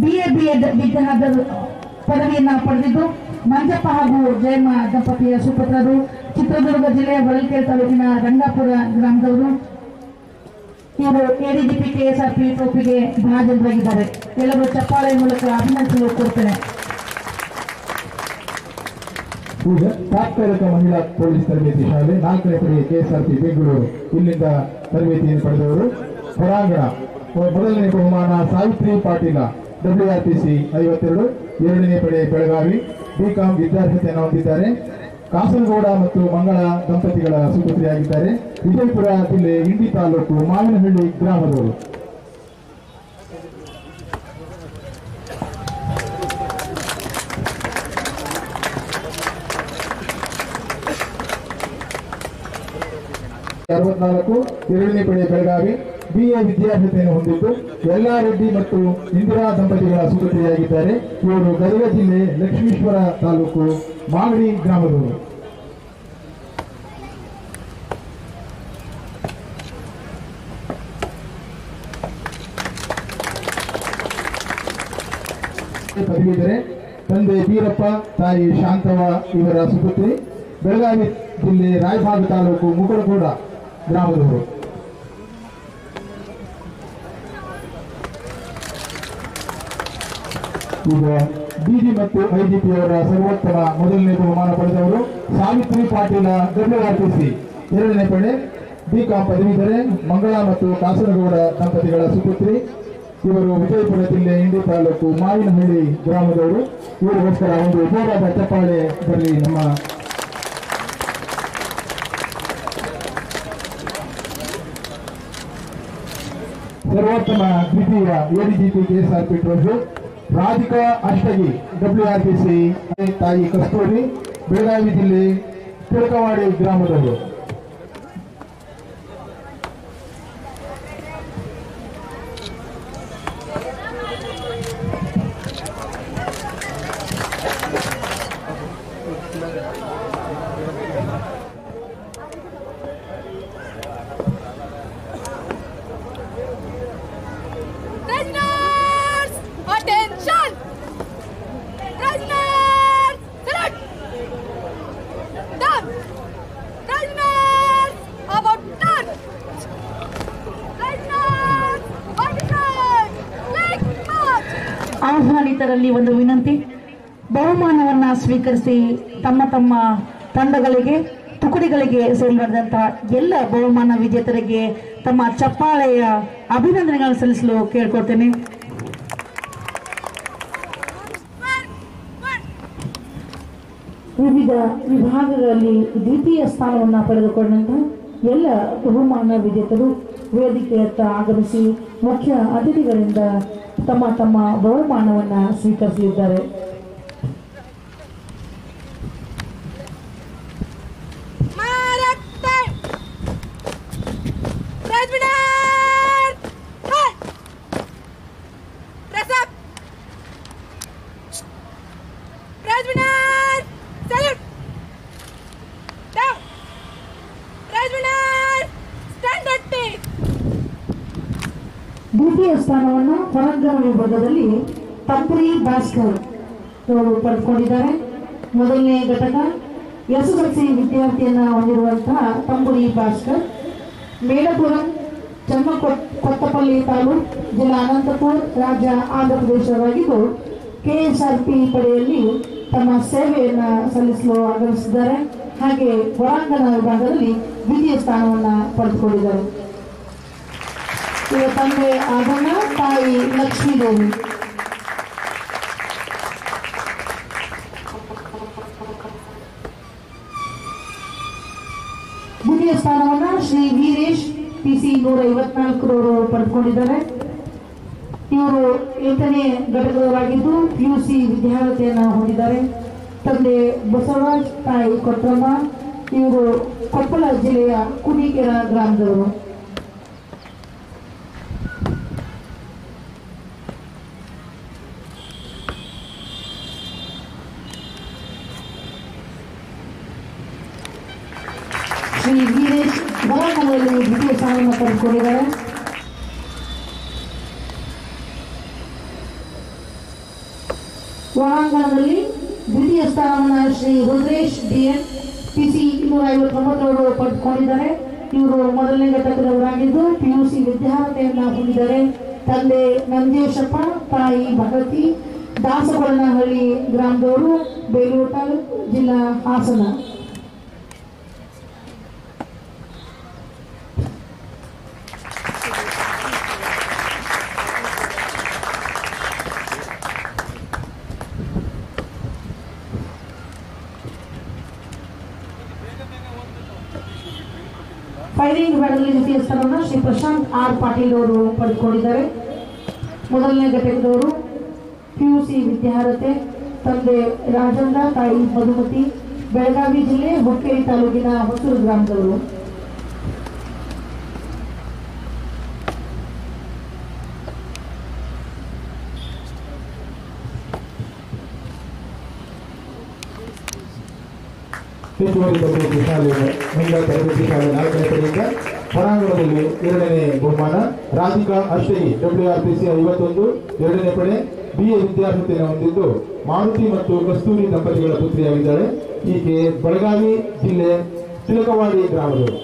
BA BEd ವಿದ್ಯಾರ್ಹತೆ ಪದವಿಯನ್ನ ಪಡೆದಿದ್ದು ಮಂಜಪ್ಪ ಹಾಗೂ ಜಯಮ್ಮ ದಂಪತಿಯ ಸುಪುತ್ರರು ಚಿತ್ರದುರ್ಗ ಜಿಲ್ಲೆಯ ಹೊಳಲ್ಕೆರೆ ತಾಲೂಕಿನ ರಂಗಾಪುರ ಗ್ರಾಮದವರು. ಇವರು ADGP KSRP ಟ್ರೋಫಿಗೆ ಭಾಜನರಾಗಿದ್ದಾರೆ. ಎಲ್ಲರೂ ಚಪ್ಪಾಳೆ ಮೂಲಕ ಅಭಿನಂದಿಸಲು ಕೋರುತ್ತೇನೆ. ಈಗ ತಾತ್ಕಾಲಿಕ ಮಹಿಳಾ ಪೊಲೀಸ್ ತರಬೇತಿ ಶಾಲೆ 4ನೇ ಪಡೆಯ KSRP ಬೆಂಗಳೂರು ಇಲ್ಲಿಂದ ತರಬೇತಿಯನ್ನು ಪಡೆದವರು. ಹೊರಾಂಗಣ ಮೊದಲನೇ ಬಹುಮಾನ ಸಾವಿತ್ರಿ ಪಾಟೀಲ WRTC 52, 2ನೇ ಪಡೆ ಬೆಳಗಾವಿ BCom ವಿದ್ಯಾರ್ಹತೆಯನ್ನು ಹೊಂದಿದ್ದಾರೆ. ಕಾಸರಗೋಡ ಮತ್ತು ಮಂಗಳ ದಂಪತಿಗಳ ಸುಪುತ್ರಿಯಾಗಿದ್ದಾರೆ. ವಿಜಯಪುರ ಜಿಲ್ಲೆ ಇಂಡಿ ತಾಲೂಕು ಮಾವಿನಹಳ್ಳಿ ಗ್ರಾಮದವರು. +64, 2ನೇ ಪಡೆ ಬೆಳಗಾವಿ BA ವಿದ್ಯಾರ್ಹತೆಯನ್ನು ಹೊಂದಿದ್ದು ಎಲ್ಲಾ ರೆಡ್ಡಿ ಮತ್ತು ಇಂದಿರಾ ದಂಪತಿಗಳ ಸುಪುತ್ರಿಯಾಗಿದ್ದಾರೆ. ಇವರು ಗದಗ ಜಿಲ್ಲೆ ಲಕ್ಷ್ಮೀಶ್ವರ ತಾಲೂಕು ಮಾಗಡಿ ಗ್ರಾಮದವರು. ಪದವೀಧರೆ. ತಂದೆ ಬೀರಪ್ಪ, ತಾಯಿ ಶಾಂತವ್ವ ಇವರ ಸುಪುತ್ರಿ. ಬೆಳಗಾವಿ ಜಿಲ್ಲೆ ರಾಯಭಾಗ ತಾಲೂಕು ಮುಗಳಕೋಡ ಗ್ರಾಮದವರು. ಈಗ DG ಮತ್ತು IGP ಅವರ ಸರ್ವೋತ್ತಮ ಮೊದಲನೇ ಬಹುಮಾನ ಪಡೆದವರು ಸಾವಿತ್ರಿ ಪಾಟೀಲ WRTC 2ನೇ ಪಡೆ BCom ಪದವೀಧರೆ, ಮಂಗಳ ಮತ್ತು ಕಾಸರಗೌಡ ದಂಪತಿಗಳ ಸುಪುತ್ರಿ. ಇವರು ವಿಜಯಪುರ ಜಿಲ್ಲೆ ಇಂಡಿ ತಾಲೂಕು ಮಾವಿನಹಳ್ಳಿ ಗ್ರಾಮದವರು. ಇವರಿಗೋಸ್ಕರ ಒಂದು ಜೋರಾದ ಚಪ್ಪಾಳೆ ಬರಲಿ. ನಮ್ಮ ಸರ್ವೋತ್ತಮ ದ್ವಿತೀಯ ADGP KSRP trophy Radhika Ashtagi WRTC, ತಾಯಿ ಕಸ್ತೂರಿ, ಬೆಳಗಾವಿ ಜಿಲ್ಲೆ ತಿರುಕವಾಡಿ ಗ್ರಾಮದವರು. ಆಹ್ವಾನಿತರಲ್ಲಿ ಒಂದು ವಿನಂತಿ, ಬಹುಮಾನವನ್ನ ಸ್ವೀಕರಿಸಿ ತಮ್ಮ ತಮ್ಮ ತಂಡಗಳಿಗೆ ತುಕಡಿಗಳಿಗೆ ಸೇರಿದಂತಹ ಎಲ್ಲ ಬಹುಮಾನ ವಿಜೇತರಿಗೆ ತಮ್ಮ ಚಪ್ಪಾಳೆಯ ಅಭಿನಂದನೆಗಳನ್ನು ಸಲ್ಲಿಸಲು ಕೇಳ್ಕೊಳ್ತೇನೆ. ವಿವಿಧ ವಿಭಾಗಗಳಲ್ಲಿ ದ್ವಿತೀಯ ಸ್ಥಾನವನ್ನು ಪಡೆದುಕೊಂಡಂತಹ ಎಲ್ಲ ಬಹುಮಾನ ವಿಜೇತರು ವೇದಿಕೆಯತ್ತ ಆಗಮಿಸಿ ಮುಖ್ಯ ಅತಿಥಿಗಳಿಂದ ತಮ್ಮ ತಮ್ಮ ಬಹುಮಾನವನ್ನು ಸ್ವೀಕರಿಸಲಿದ್ದಾರೆ. ದ್ವಿತೀಯ ಸ್ಥಾನವನ್ನು ಹೊರಾಂಗಣ ವಿಭಾಗದಲ್ಲಿ ತಂಬುರಿ ಭಾಸ್ಕರ್ ಅವರು ಪಡೆದುಕೊಂಡಿದ್ದಾರೆ. ಮೊದಲನೇ ಘಟಕ SSLC ವಿದ್ಯಾರ್ಥಿಯನ್ನ ಹೊಂದಿರುವಂತಹ ತಂಬುರಿ ಭಾಸ್ಕರ್ ಮೇಡಪುರಂ ಚನ್ನಕೊತ್ತಪಲ್ಲಿ ತಾಲೂಕು ಜಿಲ್ಲಾ ಅನಂತಪುರ ರಾಜ್ಯ ಆಂಧ್ರಪ್ರದೇಶವಾಗಿದ್ದು KSRP ಪಡೆಯಲ್ಲಿ ತಮ್ಮ ಸೇವೆಯನ್ನು ಸಲ್ಲಿಸಲು ಆಗಮಿಸಿದ್ದಾರೆ. ಹಾಗೆ ಹೊರಾಂಗಣ ವಿಭಾಗದಲ್ಲಿ ದ್ವಿತೀಯ ಸ್ಥಾನವನ್ನು ಪಡೆದುಕೊಂಡಿದ್ದಾರೆ. ಇವರ ತಂದೆ ಆದಣ್ಣ, ತಾಯಿ ಲಕ್ಷ್ಮೀದೇವಿ. ದ್ವಿತೀಯ ಸ್ಥಾನವನ್ನು ಶ್ರೀ ವೀರೇಶ್ PC 154 ಪಡೆದುಕೊಂಡಿದ್ದಾರೆ. ಇವರು 8ನೇ ಘಟಕದವರಾಗಿದ್ದು PUC ವಿದ್ಯಾರ್ಥಿಯನ್ನು ಹೊಂದಿದ್ದಾರೆ. ತಂದೆ ಬಸವರಾಜ್, ತಾಯಿ ಕೊಟ್ರಮ್ಮ. ಇವರು ಕೊಪ್ಪಳ ಜಿಲ್ಲೆಯ ಕುಣಿಕೆರ ಗ್ರಾಮದವರು. ಶ್ರೀ ವೀರೇಶ್ ಹೊರಾಂಗಣದಲ್ಲಿ ದ್ವಿತೀಯ ಸ್ಥಾನವನ್ನು ಪಡೆದುಕೊಂಡಿದ್ದಾರೆ. ಒಳಾಂಗಣದಲ್ಲಿ ದ್ವಿತೀಯ ಸ್ಥಾನವನ್ನು ಶ್ರೀ ರುದ್ರೇಶ್ DN PC 259 ಪಡೆದುಕೊಂಡಿದ್ದಾರೆ. ಇವರು ಮೊದಲನೇ ಘಟಕದವರಾಗಿದ್ದು PUC ವಿದ್ಯಾರ್ಥಿಯನ್ನ ಹೊಂದಿದ್ದಾರೆ. ತಂದೆ ನಂಜೇಶಪ್ಪ, ತಾಯಿ ಭಗವತಿ, ದಾಸಗೊಳ್ಳನಹಳ್ಳಿ ಗ್ರಾಮದವರು, ಬೇಲೂರು ತಾಲೂಕು, ಜಿಲ್ಲಾ ಹಾಸನ. ಫೈರಿಂಗ್ ವಿಭಾಗದಲ್ಲಿ ದ್ವಿತೀಯ ಸ್ಥಾನವನ್ನು ಶ್ರೀ ಪ್ರಶಾಂತ್ R ಪಾಟೀಲ್ ಅವರು ಪಡೆದುಕೊಂಡಿದ್ದಾರೆ. ಮೊದಲನೇ ಘಟಕದವರು PUC ವಿದ್ಯಾರ್ಥಿ, ತಂದೆ ರಾಜೇಂದ್ರ, ತಾಯಿ ಮಧುಮತಿ, ಬೆಳಗಾವಿ ಜಿಲ್ಲೆ ಹುಕ್ಕೇರಿ ತಾಲೂಕಿನ ಹೊಸೂರು ಗ್ರಾಮದವರು. ಹೆಚ್ಚುವರಿ ತರಬೇತಿ ಶಾಲೆ ಮಹಿಳಾ ತರಬೇತಿ ಶಾಲೆ 4ನೇ ತರಗತಿಯಿಂದ ಹೊರಾಂಗಣದಲ್ಲಿ 2ನೇ ಬಹುಮಾನ ರಾಧಿಕಾ ಅಷ್ಟಗಿ WRPC 51 2ನೇ ಪಡೆ BA ವಿದ್ಯಾರ್ಥಿಯನ್ನು ಹೊಂದಿದ್ದು ಮಾರುತಿ ಮತ್ತು ಕಸ್ತೂರಿ ದಂಪತಿಗಳ ಪುತ್ರಿಯಾಗಿದ್ದಾಳೆ. ಈಕೆ ಬೆಳಗಾವಿ ಜಿಲ್ಲೆ ತಿಲಕವಾಡಿ ಗ್ರಾಮದವರು.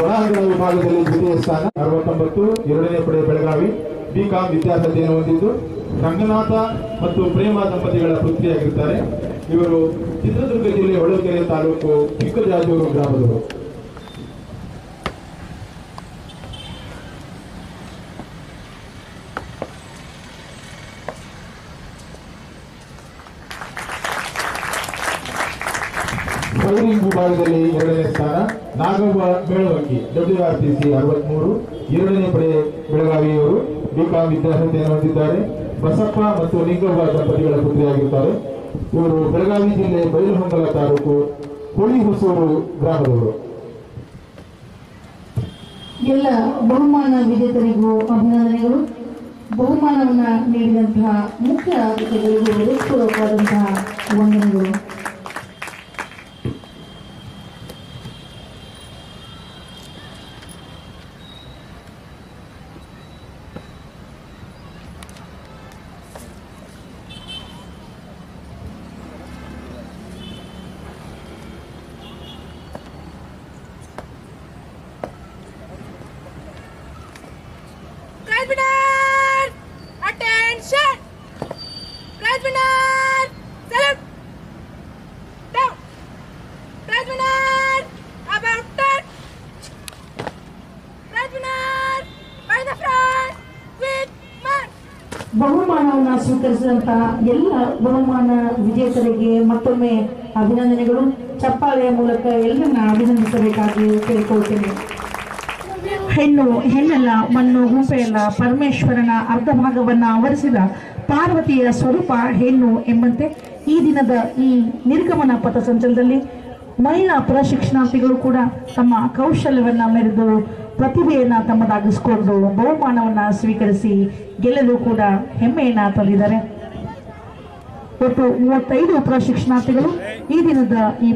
ಒಳಾಂಗಣ ವಿಭಾಗದಲ್ಲಿ ದ್ವಿತೀಯ ಸ್ಥಾನ 69 2ನೇ ಪಡೆ ಬೆಳಗಾವಿ BCom ವಿದ್ಯಾರ್ಥಿಯನ್ನು ಹೊಂದಿದ್ದು ರಂಗನಾಥ ಮತ್ತು ಪ್ರೇಮ ದಂಪತಿಗಳ ಪುತ್ರಿಯಾಗಿರುತ್ತಾರೆ. ಇವರು ಚಿತ್ರದುರ್ಗ ಜಿಲ್ಲೆ ಹೊಳಲ್ಕೆರೆ ತಾಲೂಕು ಚಿಕ್ಕಜಾಜೂರು ಗ್ರಾಮದವರು. ಫೈರಿಂಗ್ ವಿಭಾಗದಲ್ಲಿ 2ನೇ ಸ್ಥಾನ ನಾಗವ್ವ ಮೇಳವಂಗಿ WRPC 63 2ನೇ ಪಡೆ ಬೆಳಗಾವಿಯವರು BCom ವಿದ್ಯಾರ್ಥಿಯನ್ನು ಹೊಂದಿದ್ದಾರೆ. ಬಸಪ್ಪ ಮತ್ತು ನಿಂಗವ್ವ ದಂಪತಿಗಳ ಪುತ್ರಿಯಾಗಿರುತ್ತಾರೆ. ಇವರು ಬೆಳಗಾವಿ ಜಿಲ್ಲೆ ಬೈಲಹೊಂಗಲ ತಾಲೂಕು ಹೊಳಿಹೊಸೂರು ಗ್ರಾಮದವರು. ಎಲ್ಲ ಬಹುಮಾನ ವಿಜೇತರಿಗೂ ಅಭಿನಂದನೆಗಳು. ಬಹುಮಾನವನ್ನು ನೀಡಿದಂತಹ ಮುಖ್ಯ ಅತಿಥಿಗಳಿಗೂ ಹೃತ್ಪೂರ್ವಕವಾದಂತಹ ವಂದನೆಗಳು. ಸ್ವೀಕರಿಸಿದಂತಹ ಎಲ್ಲ ಬಹುಮಾನ ವಿಜೇತರಿಗೆ ಮತ್ತೊಮ್ಮೆ ಅಭಿನಂದನೆಗಳು. ಚಪ್ಪಾಳೆಯ ಮೂಲಕ ಎಲ್ಲರನ್ನ ಅಭಿನಂದಿಸಬೇಕಾಗಿ ಕೇಳಿಕೊಳ್ತೇನೆ. ಹೆಣ್ಣಲ್ಲ ಮಣ್ಣು ಗುಂಪೆಯಲ್ಲ ಪರಮೇಶ್ವರನ ಅರ್ಧ ಭಾಗವನ್ನ ಆವರಿಸಿದ ಪಾರ್ವತಿಯ ಸ್ವರೂಪ ಹೆಣ್ಣು ಎಂಬಂತೆ ಈ ದಿನದ ಈ ನಿರ್ಗಮನ ಪಥಸಂಚಲನದಲ್ಲಿ ಮಹಿಳಾ ಪ್ರಶಿಕ್ಷಣಾರ್ಥಿಗಳು ಕೂಡ ತಮ್ಮ ಕೌಶಲ್ಯವನ್ನ ಮೆರೆದು ಪ್ರತಿಭೆಯನ್ನ ತಮ್ಮದಾಗಿಸಿಕೊಂಡು ಬಹುಮಾನವನ್ನ ಸ್ವೀಕರಿಸಿ ಗೆಲ್ಲಲು ಕೂಡ ಹೆಮ್ಮೆಯನ್ನ ತಂದಿದ್ದಾರೆ. ಒಟ್ಟು 35 ಪ್ರಶಿಕ್ಷಣಾರ್ಥಿಗಳು ಈ ದಿನದ ಈ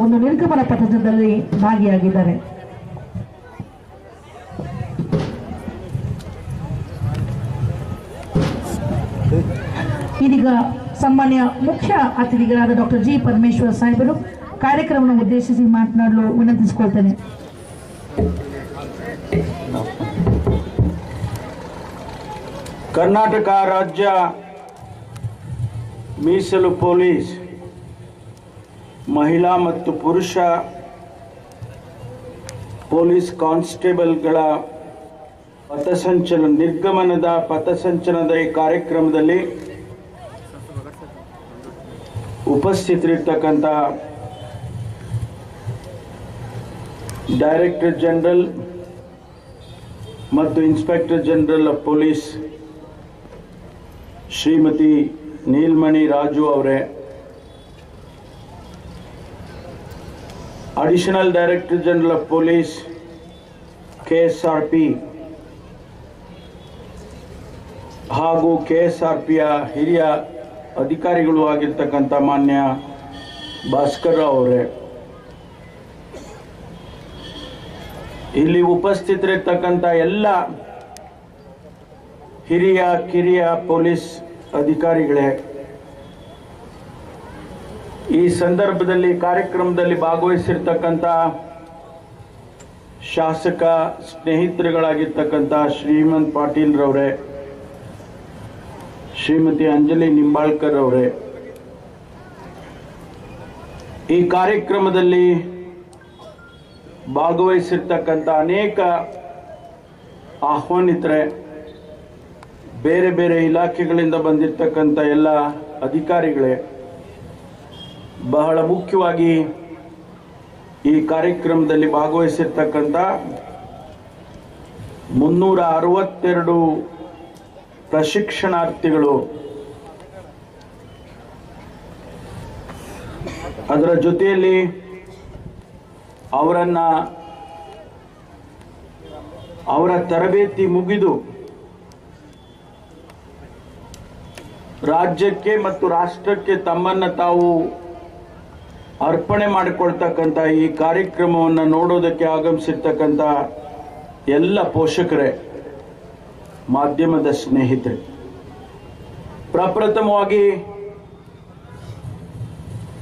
ಒಂದು ನಿರ್ಗಮನ ಪಥದಲ್ಲಿ ಭಾಗಿಯಾಗಿದ್ದಾರೆ. ಇದೀಗ ಸಾಮಾನ್ಯ ಮುಖ್ಯ ಅತಿಥಿಗಳಾದ ಡಾಕ್ಟರ್ ಜಿ ಪರಮೇಶ್ವರ್ ಸಾಹೇಬರು ಕಾರ್ಯಕ್ರಮವನ್ನು ಉದ್ದೇಶಿಸಿ ಮಾತನಾಡಲು ವಿನಂತಿಸಿಕೊಳ್ತೇನೆ. ಕರ್ನಾಟಕ ರಾಜ್ಯ ಮೀಸಲು ಪೊಲೀಸ್ ಮಹಿಳಾ ಮತ್ತು ಪುರುಷ ಪೊಲೀಸ್ ಕಾನ್ಸ್ಟೇಬಲ್ಗಳ ನಿರ್ಗಮನದ ಪಥಸಂಚಲನದ ಈ ಕಾರ್ಯಕ್ರಮದಲ್ಲಿ ಉಪಸ್ಥಿತರಿರ್ತಕ್ಕಂಥ ಡೈರೆಕ್ಟರ್ ಜನರಲ್ ಮತ್ತು inspector general of police Shrimati Neelmani Raju ಅವರೇ, additional director general of police KSRP ಹಾಗೂ KSRPಯ ಹಿರಿಯ ಅಧಿಕಾರಿಗಳು ಆಗಿರ್ತಕ್ಕಂಥ ಮಾನ್ಯ ಭಾಸ್ಕರ್ ರಾವ್ ಅವರೇ, ಇಲ್ಲಿ ಉಪಸ್ಥಿತರಿರ್ತಕ್ಕಂಥ ಎಲ್ಲ ಹಿರಿಯ ಕಿರಿಯ ಪೊಲೀಸ್ ಅಧಿಕಾರಿಗಳೇ, ಈ ಸಂದರ್ಭದಲ್ಲಿ ಕಾರ್ಯಕ್ರಮದಲ್ಲಿ ಭಾಗವಹಿಸಿರ್ತಕ್ಕಂಥ ಶಾಸಕ ಸ್ನೇಹಿತರುಗಳಾಗಿರ್ತಕ್ಕಂಥ ಶ್ರೀಮಂತ್ ಪಾಟೀಲ್ ರವರೇ, ಶ್ರೀಮತಿ ಅಂಜಲಿ ನಿಂಬಾಳ್ಕರ್ ಅವರೇ, ಈ ಕಾರ್ಯಕ್ರಮದಲ್ಲಿ ಭಾಗವಹಿಸಿರ್ತಕ್ಕಂಥ ಅನೇಕ ಆಹ್ವಾನಿತರೆ, ಬೇರೆ ಬೇರೆ ಇಲಾಖೆಗಳಿಂದ ಬಂದಿರತಕ್ಕಂಥ ಎಲ್ಲ ಅಧಿಕಾರಿಗಳೇ, ಬಹಳ ಮುಖ್ಯವಾಗಿ ಈ ಕಾರ್ಯಕ್ರಮದಲ್ಲಿ ಭಾಗವಹಿಸಿರ್ತಕ್ಕಂಥ 362 ಪ್ರಶಿಕ್ಷಣಾರ್ಥಿಗಳು, ಅದರ ಜೊತೆಯಲ್ಲಿ ಅವರ ತರಬೇತಿ ಮುಗಿದು ರಾಜ್ಯಕ್ಕೆ ಮತ್ತು ರಾಷ್ಟ್ರಕ್ಕೆ ತಮ್ಮನ್ನು ತಾವು ಅರ್ಪಣೆ ಮಾಡಿಕೊಳ್ತಕ್ಕಂಥ ಈ ಕಾರ್ಯಕ್ರಮವನ್ನು ನೋಡೋದಕ್ಕೆ ಆಗಮಿಸಿರ್ತಕ್ಕಂಥ ಎಲ್ಲ ಪೋಷಕರೇ, ಮಾಧ್ಯಮದ ಸ್ನೇಹಿತರೆ, ಪ್ರಪ್ರಥಮವಾಗಿ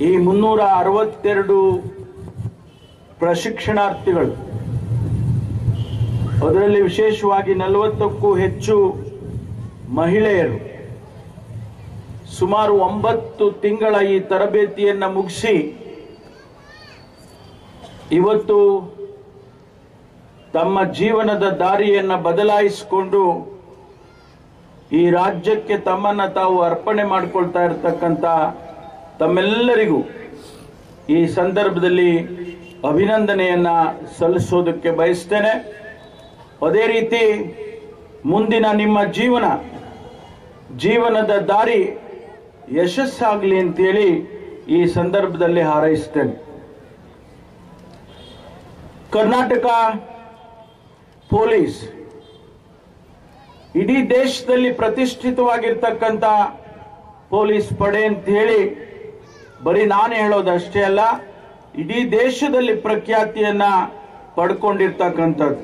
ಈ 362 ಪ್ರಶಿಕ್ಷಣಾರ್ಥಿಗಳು, ಅದರಲ್ಲಿ ವಿಶೇಷವಾಗಿ 40ಕ್ಕೂ ಹೆಚ್ಚು ಮಹಿಳೆಯರು ಸುಮಾರು 9 ತಿಂಗಳ ಈ ತರಬೇತಿಯನ್ನು ಮುಗಿಸಿ ಇವತ್ತು ತಮ್ಮ ಜೀವನದ ದಾರಿಯನ್ನು ಬದಲಾಯಿಸಿಕೊಂಡು ಈ ರಾಜ್ಯಕ್ಕೆ ತಮ್ಮನ್ನು ತಾವು ಅರ್ಪಣೆ ಮಾಡಿಕೊಳ್ತಾ ಇರತಕ್ಕಂಥ ತಮ್ಮೆಲ್ಲರಿಗೂ ಈ ಸಂದರ್ಭದಲ್ಲಿ ಅಭಿನಂದನೆಯನ್ನ ಸಲ್ಲಿಸೋದಕ್ಕೆ ಬಯಸ್ತೇನೆ. ಅದೇ ರೀತಿ ಮುಂದಿನ ನಿಮ್ಮ ಜೀವನದ ದಾರಿ ಯಶಸ್ಸಾಗಲಿ ಅಂತೇಳಿ ಈ ಸಂದರ್ಭದಲ್ಲಿ ಹಾರೈಸ್ತೇನೆ. ಕರ್ನಾಟಕ ಪೊಲೀಸ್ ಇಡೀ ದೇಶದಲ್ಲಿ ಪ್ರತಿಷ್ಠಿತವಾಗಿರ್ತಕ್ಕಂಥ ಪೊಲೀಸ್ ಪಡೆ ಅಂತ ಹೇಳಿ ಬರೀ ನಾನು ಹೇಳೋದಷ್ಟೇ ಅಲ್ಲ, ಇಡೀ ದೇಶದಲ್ಲಿ ಪ್ರಖ್ಯಾತಿಯನ್ನ ಪಡ್ಕೊಂಡಿರ್ತಕ್ಕಂಥದ್ದು.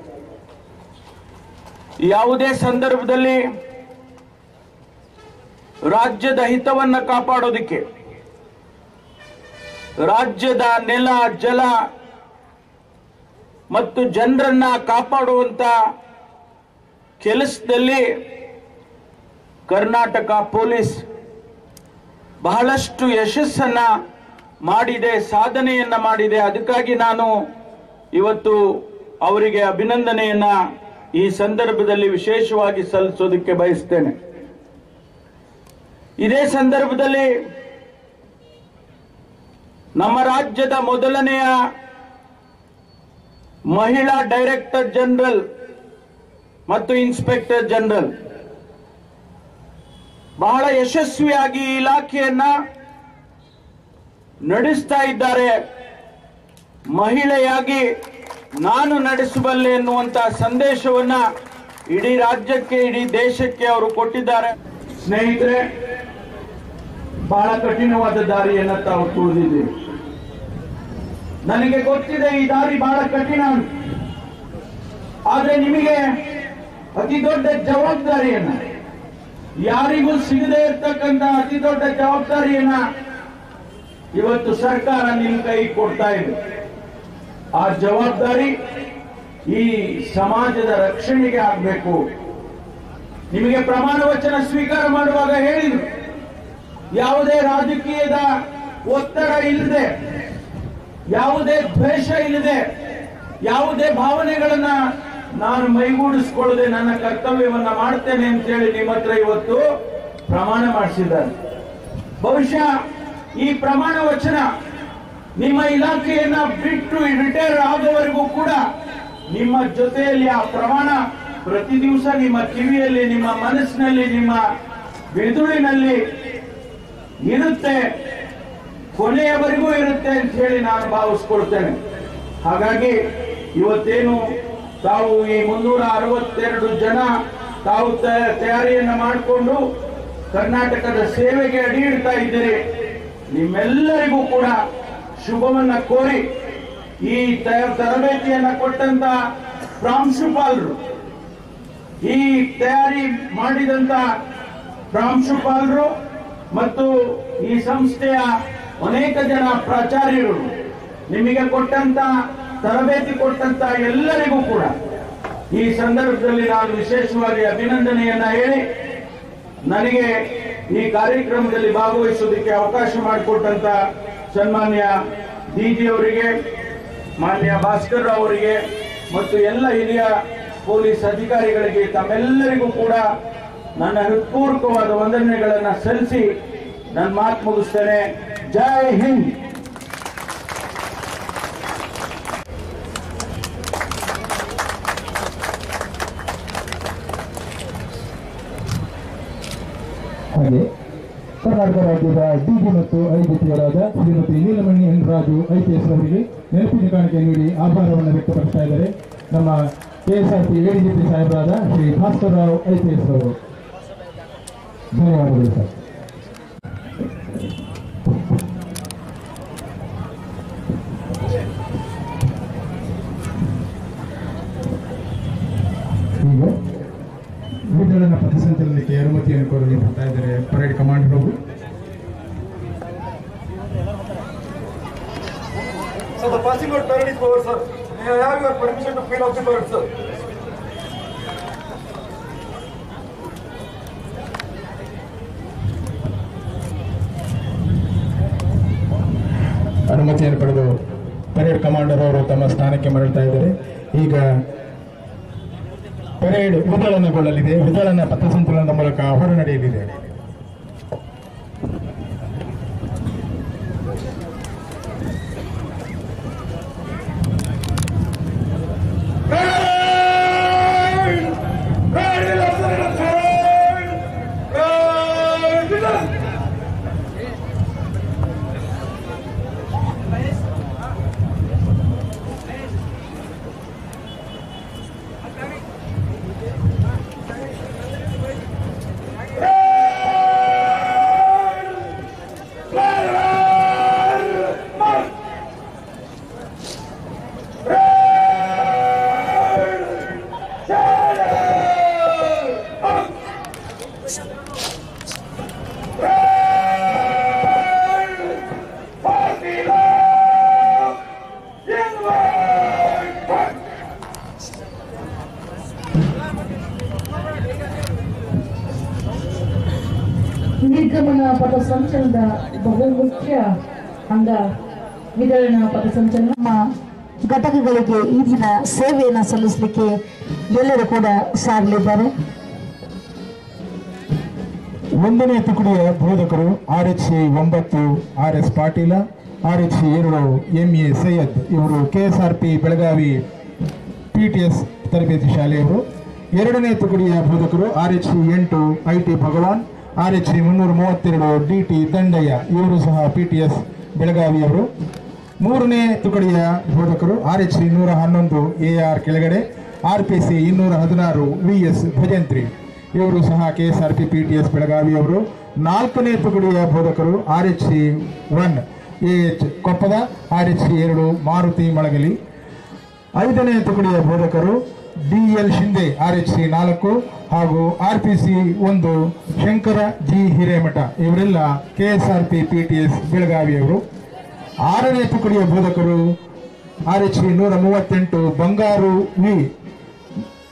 ಯಾವುದೇ ಸಂದರ್ಭದಲ್ಲಿ ರಾಜ್ಯದ ಹಿತವನ್ನ ಕಾಪಾಡೋದಕ್ಕೆ, ರಾಜ್ಯದ ನೆಲ ಜಲ ಮತ್ತು ಜನರನ್ನ ಕಾಪಾಡುವಂತ ಕೆಲಸದಲ್ಲಿ ಕರ್ನಾಟಕ ಪೊಲೀಸ್ ಬಹಳಷ್ಟು ಯಶಸ್ಸನ್ನ ಮಾಡಿದೆ, ಸಾಧನೆಯನ್ನ ಮಾಡಿದೆ. ಅದಕ್ಕಾಗಿ ನಾನು ಇವತ್ತು ಅವರಿಗೆ ಅಭಿನಂದನೆಯನ್ನ ಈ ಸಂದರ್ಭದಲ್ಲಿ ವಿಶೇಷವಾಗಿ ಸಲ್ಲಿಸೋದಕ್ಕೆ ಬಯಸ್ತೇನೆ. ಇದೇ ಸಂದರ್ಭದಲ್ಲಿ ನಮ್ಮ ರಾಜ್ಯದ ಮೊದಲನೆಯ ಮಹಿಳಾ ಡೈರೆಕ್ಟರ್ ಜನರಲ್ ಮತ್ತು ಇನ್ಸ್ಪೆಕ್ಟರ್ ಜನರಲ್ ಬಹಳ ಯಶಸ್ವಿಯಾಗಿ ಇಲಾಖೆಯನ್ನ ನಡೆಸ್ತಾ ಇದ್ದಾರೆ. ಮಹಿಳೆಯಾಗಿ ನಾನು ನಡೆಸಬಲ್ಲೆ ಎನ್ನುವಂತಹ ಸಂದೇಶವನ್ನ ಇಡೀ ರಾಜ್ಯಕ್ಕೆ, ಇಡೀ ದೇಶಕ್ಕೆ ಅವರು ಕೊಟ್ಟಿದ್ದಾರೆ. ಸ್ನೇಹಿತರೆ, ಬಹಳ ಕಠಿಣವಾದ ದಾರಿಯನ್ನ ತಾವು ತುಳಿದಿದ್ದೀವಿ. ನನಗೆ ಗೊತ್ತಿದೆ ಈ ದಾರಿ ಬಹಳ ಕಠಿಣ, ಆದ್ರೆ ನಿಮಗೆ ಅತಿ ದೊಡ್ಡ ಜವಾಬ್ದಾರಿಯನ್ನ, ಯಾರಿಗೂ ಸಿಗದೆ ಇರ್ತಕ್ಕಂಥ ಅತಿ ದೊಡ್ಡ ಜವಾಬ್ದಾರಿಯನ್ನ ಇವತ್ತು ಸರ್ಕಾರ ನಿಮ್ಮ ಕೈ ಕೊಡ್ತಾ ಇದೆ. ಆ ಜವಾಬ್ದಾರಿ ಈ ಸಮಾಜದ ರಕ್ಷಣೆಗೆ ಆಗಬೇಕು. ನಿಮಗೆ ಪ್ರಮಾಣ ವಚನ ಸ್ವೀಕಾರ ಮಾಡುವಾಗ ಹೇಳಿದ್ರು, ಯಾವುದೇ ರಾಜಕೀಯದ ಒತ್ತಡ ಇಲ್ಲದೆ, ಯಾವುದೇ ದ್ವೇಷ ಇಲ್ಲದೆ, ಯಾವುದೇ ಭಾವನೆಗಳನ್ನ ನಾನು ಮೈಗೂಡಿಸಿಕೊಳ್ಳದೆ ನನ್ನ ಕರ್ತವ್ಯವನ್ನ ಮಾಡ್ತೇನೆ ಅಂತ ಹೇಳಿ ನಿಮ್ಮ ಹತ್ರ ಇವತ್ತು ಪ್ರಮಾಣ ಮಾಡಿಸಿದ್ದಾರೆ. ಬಹುಶಃ ಈ ಪ್ರಮಾಣ ವಚನ ನಿಮ್ಮ ಇಲಾಖೆಯನ್ನ ಬಿಟ್ಟು ರಿಟೈರ್ ಆಗೋವರೆಗೂ ಕೂಡ ನಿಮ್ಮ ಜೊತೆಯಲ್ಲಿ ಆ ಪ್ರಮಾಣ ಪ್ರತಿ ದಿವಸ ನಿಮ್ಮ ಕಿವಿಯಲ್ಲಿ, ನಿಮ್ಮ ಮನಸ್ಸಿನಲ್ಲಿ, ನಿಮ್ಮ ಮೆದುಳಿನಲ್ಲಿ ಇರುತ್ತೆ, ಕೊನೆಯವರೆಗೂ ಇರುತ್ತೆ ಅಂತ ಹೇಳಿ ನಾನು ಭಾವಿಸ್ಕೊಳ್ತೇನೆ. ಹಾಗಾಗಿ ಇವತ್ತೇನು ತಾವು ಈ 362 ಜನ ತಾವು ತಯಾರಿಯನ್ನ ಮಾಡಿಕೊಂಡು ಕರ್ನಾಟಕದ ಸೇವೆಗೆ ಅಡಿ ಇಡ್ತಾ ಇದ್ದೀರಿ. ನಿಮ್ಮೆಲ್ಲರಿಗೂ ಕೂಡ ಶುಭವನ್ನ ಕೋರಿ ಈ ತರಬೇತಿಯನ್ನ ಕೊಟ್ಟಂತ ಪ್ರಾಂಶುಪಾಲರು, ಈ ತಯಾರಿ ಮಾಡಿದಂತ ಪ್ರಾಂಶುಪಾಲರು ಮತ್ತು ಈ ಸಂಸ್ಥೆಯ ಅನೇಕ ಜನ ಪ್ರಾಚಾರ್ಯರು, ನಿಮಗೆ ಕೊಟ್ಟಂತ ತರಬೇತಿ ಕೊಟ್ಟಂತ ಎಲ್ಲರಿಗೂ ಕೂಡ ಈ ಸಂದರ್ಭದಲ್ಲಿ ನಾನು ವಿಶೇಷವಾಗಿ ಅಭಿನಂದನೆಯನ್ನ ಹೇಳಿ, ನನಗೆ ಈ ಕಾರ್ಯಕ್ರಮದಲ್ಲಿ ಭಾಗವಹಿಸುವುದಕ್ಕೆ ಅವಕಾಶ ಮಾಡಿಕೊಟ್ಟಂತ ಸನ್ಮಾನ್ಯ ಡಿಜಿ ಅವರಿಗೆ, ಮಾನ್ಯ ಭಾಸ್ಕರ್ ರಾವ್ ಅವರಿಗೆ ಮತ್ತು ಎಲ್ಲ ಹಿರಿಯ ಪೊಲೀಸ್ ಅಧಿಕಾರಿಗಳಿಗೆ, ತಮ್ಮೆಲ್ಲರಿಗೂ ಕೂಡ ನನ್ನ ಹೃತ್ಪೂರ್ವಕವಾದ ವಂದನೆಗಳನ್ನು ಸಲ್ಲಿಸಿ ನನ್ನ ಮಾತು ಮುಗಿಸ್ತೇನೆ. ಜೈ ಹಿಂದ್. ಹಾಗೆ ಕರ್ನಾಟಕ ರಾಜ್ಯದ ಡಿಜಿ ಮತ್ತು ಐಜಿಪಿಯವರಾದ ಶ್ರೀಮತಿ ನೀಲಮಣಿ ಎನ್ ರಾಜು IPS ಅವರಿಗೆ ನೆನಪಿನ ಕಾಣಿಕೆ ನೀಡಿ ಆಭಾರವನ್ನು ವ್ಯಕ್ತಪಡಿಸ್ತಾ ಇದ್ದಾರೆ. ನಮ್ಮ KSRP ADGP ಸಾಹೇಬರಾದ Shri Bhaskar Rao IPS ಅವರು. ಧನ್ಯವಾದಗಳು ಸರ್. ಈಗ ವಿತರಣಾ ಪಥಸಂಚಲನಕ್ಕೆ ಅನುಮತಿಯನ್ನು ಕೋರಲು ಬರ್ತಾ ಇದ್ದಾರೆ ಪರೇಡ್ ಕಮಾಂಡರ್ ಅವರು. So the passing out parade is over, sir. May I have your permission to fill off the parade, sir? ಅನುಮತಿಯನ್ನು ಪಡೆದು ಪರೇಡ್ ಕಮಾಂಡರ್ ಅವರು ತಮ್ಮ ಸ್ಥಾನಕ್ಕೆ ಮರಳ್ತಾ ಇದ್ದಾರೆ. ಈಗ ಪರೇಡ್ ವಿದಳನಗೊಳ್ಳಲಿದೆ. ವಿದಳನ ಪಥಸಂಚಲನದ ಮೂಲಕ ಹೊರ ನಡೆಯಲಿದೆ. ನಿರ್ಗಮನ ಪಥಸಂಚಲನದ ಬಹುಮುಖ್ಯ ಅಂಗ ವಿತರಣಾ ಪಥಸಂಚಲನ. ನಮ್ಮ ಘಟಕಗಳಿಗೆ ಈ ದಿನ ಸೇವೆಯನ್ನು ಸಲ್ಲಿಸಲಿಕ್ಕೆ ಎಲ್ಲರೂ ಕೂಡ ಸಾರಲಿದ್ದಾರೆ. ಒಂದನೇ ತುಕಡಿಯ ಬೋಧಕರು RHC 9 RS Patil, RHC 2 MA Syed. ಇವರು KSRP ಬೆಳಗಾವಿ PTS ತರಬೇತಿ ಶಾಲೆಯವರು. ಎರಡನೇ ತುಕಡಿಯ ಬೋಧಕರು RHC 8 IT Bhagwan, RHC 332 DT ದಂಡಯ್ಯ. ಇವರು ಸಹ PTS ಬೆಳಗಾವಿಯವರು. ಮೂರನೇ ತುಕಡಿಯ ಬೋಧಕರು RHC 111 AR ಕೆಳಗಡೆ, RPC 216 VS ಭಜಂತ್ರಿ. ಇವರು ಸಹ KSRP PTS ಬೆಳಗಾವಿಯವರು. ನಾಲ್ಕನೇ ತುಕಡಿಯ ಬೋಧಕರು RHC 1 AH ಕೊಪ್ಪದ, RHC 2 ಮಾರುತಿ ಮಳಗಲಿ. ಐದನೇ ತುಕಡಿಯ ಬೋಧಕರು DL ಶಿಂದೆ RHC 4 ಹಾಗೂ RPC 1 ಶಂಕರ G ಹಿರೇಮಠ. ಇವರೆಲ್ಲ KSRP PTS ಬೆಳಗಾವಿಯವರು. ಆರನೇ ತುಕಡಿಯ ಬೋಧಕರು RHC 138 ಬಂಗಾರು ವಿ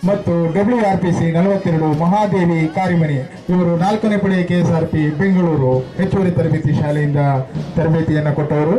ಮತ್ತು WRPC 42 ಮಹಾದೇವಿ ಕಾರಿಮನಿ. ಇವರು 4ನೇ ಪಡೆ KSRP ಬೆಂಗಳೂರು ಹೆಚ್ಚುವರಿ ತರಬೇತಿ ಶಾಲೆಯಿಂದ ತರಬೇತಿಯನ್ನು ಕೊಟ್ಟವರು.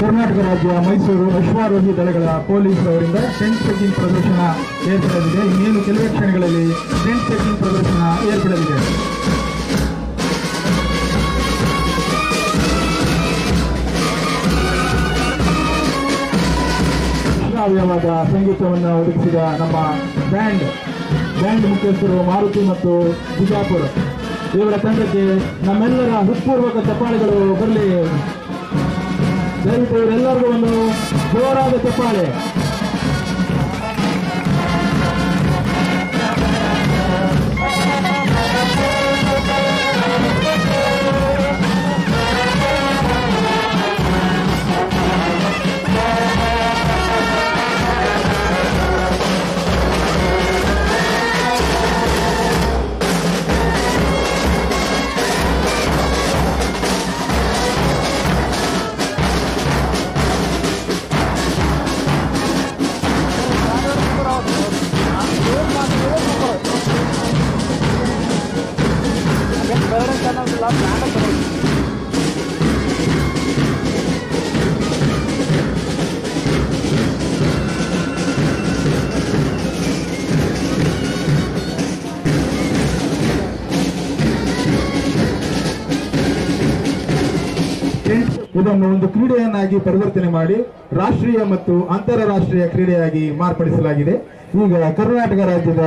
ಕರ್ನಾಟಕ ರಾಜ್ಯ ಮೈಸೂರು ಅಶ್ವಾರೋಹಿ ದಳಗಳ ಪೊಲೀಸ್ ಅವರಿಂದ ಟೆಂಟ್ ಚೆಕಿಂಗ್ ಪ್ರದರ್ಶನ ಏರ್ಪಡಲಿದೆ. ಇನ್ನೇನು ಕೆಲವೇ ಕ್ಷಣಗಳಲ್ಲಿ ಟೆಂಟ್ ಚೆಕಿಂಗ್ ಪ್ರದರ್ಶನ ಏರ್ಪಡಲಿದೆ. ಶ್ರಾವ್ಯವಾದ ಸಂಗೀತವನ್ನು ಒದಗಿಸಿದ ನಮ್ಮ ಬ್ಯಾಂಡ್ ಮುಖ್ಯಸ್ಥರು ಮಾರುತಿ ಮತ್ತು ಬಿಜಾಪುರ ಇವರ ತಂಡಕ್ಕೆ ನಮ್ಮೆಲ್ಲರ ಹೃತ್ಪೂರ್ವಕ ಚಪ್ಪಾಳೆಗಳು ಬರಲಿ. ದಯವಿಟ್ಟು ಇವರೆಲ್ಲರಿಗೂ ಒಂದು ಜೋರಾದ ಚಪ್ಪಾಳೆ. ಇದನ್ನು ಒಂದು ಕ್ರೀಡೆಯನ್ನಾಗಿ ಪರಿವರ್ತನೆ ಮಾಡಿ ರಾಷ್ಟ್ರೀಯ ಮತ್ತು ಅಂತಾರಾಷ್ಟ್ರೀಯ ಕ್ರೀಡೆಯಾಗಿ ಮಾರ್ಪಡಿಸಲಾಗಿದೆ. ಈಗ ಕರ್ನಾಟಕ ರಾಜ್ಯದ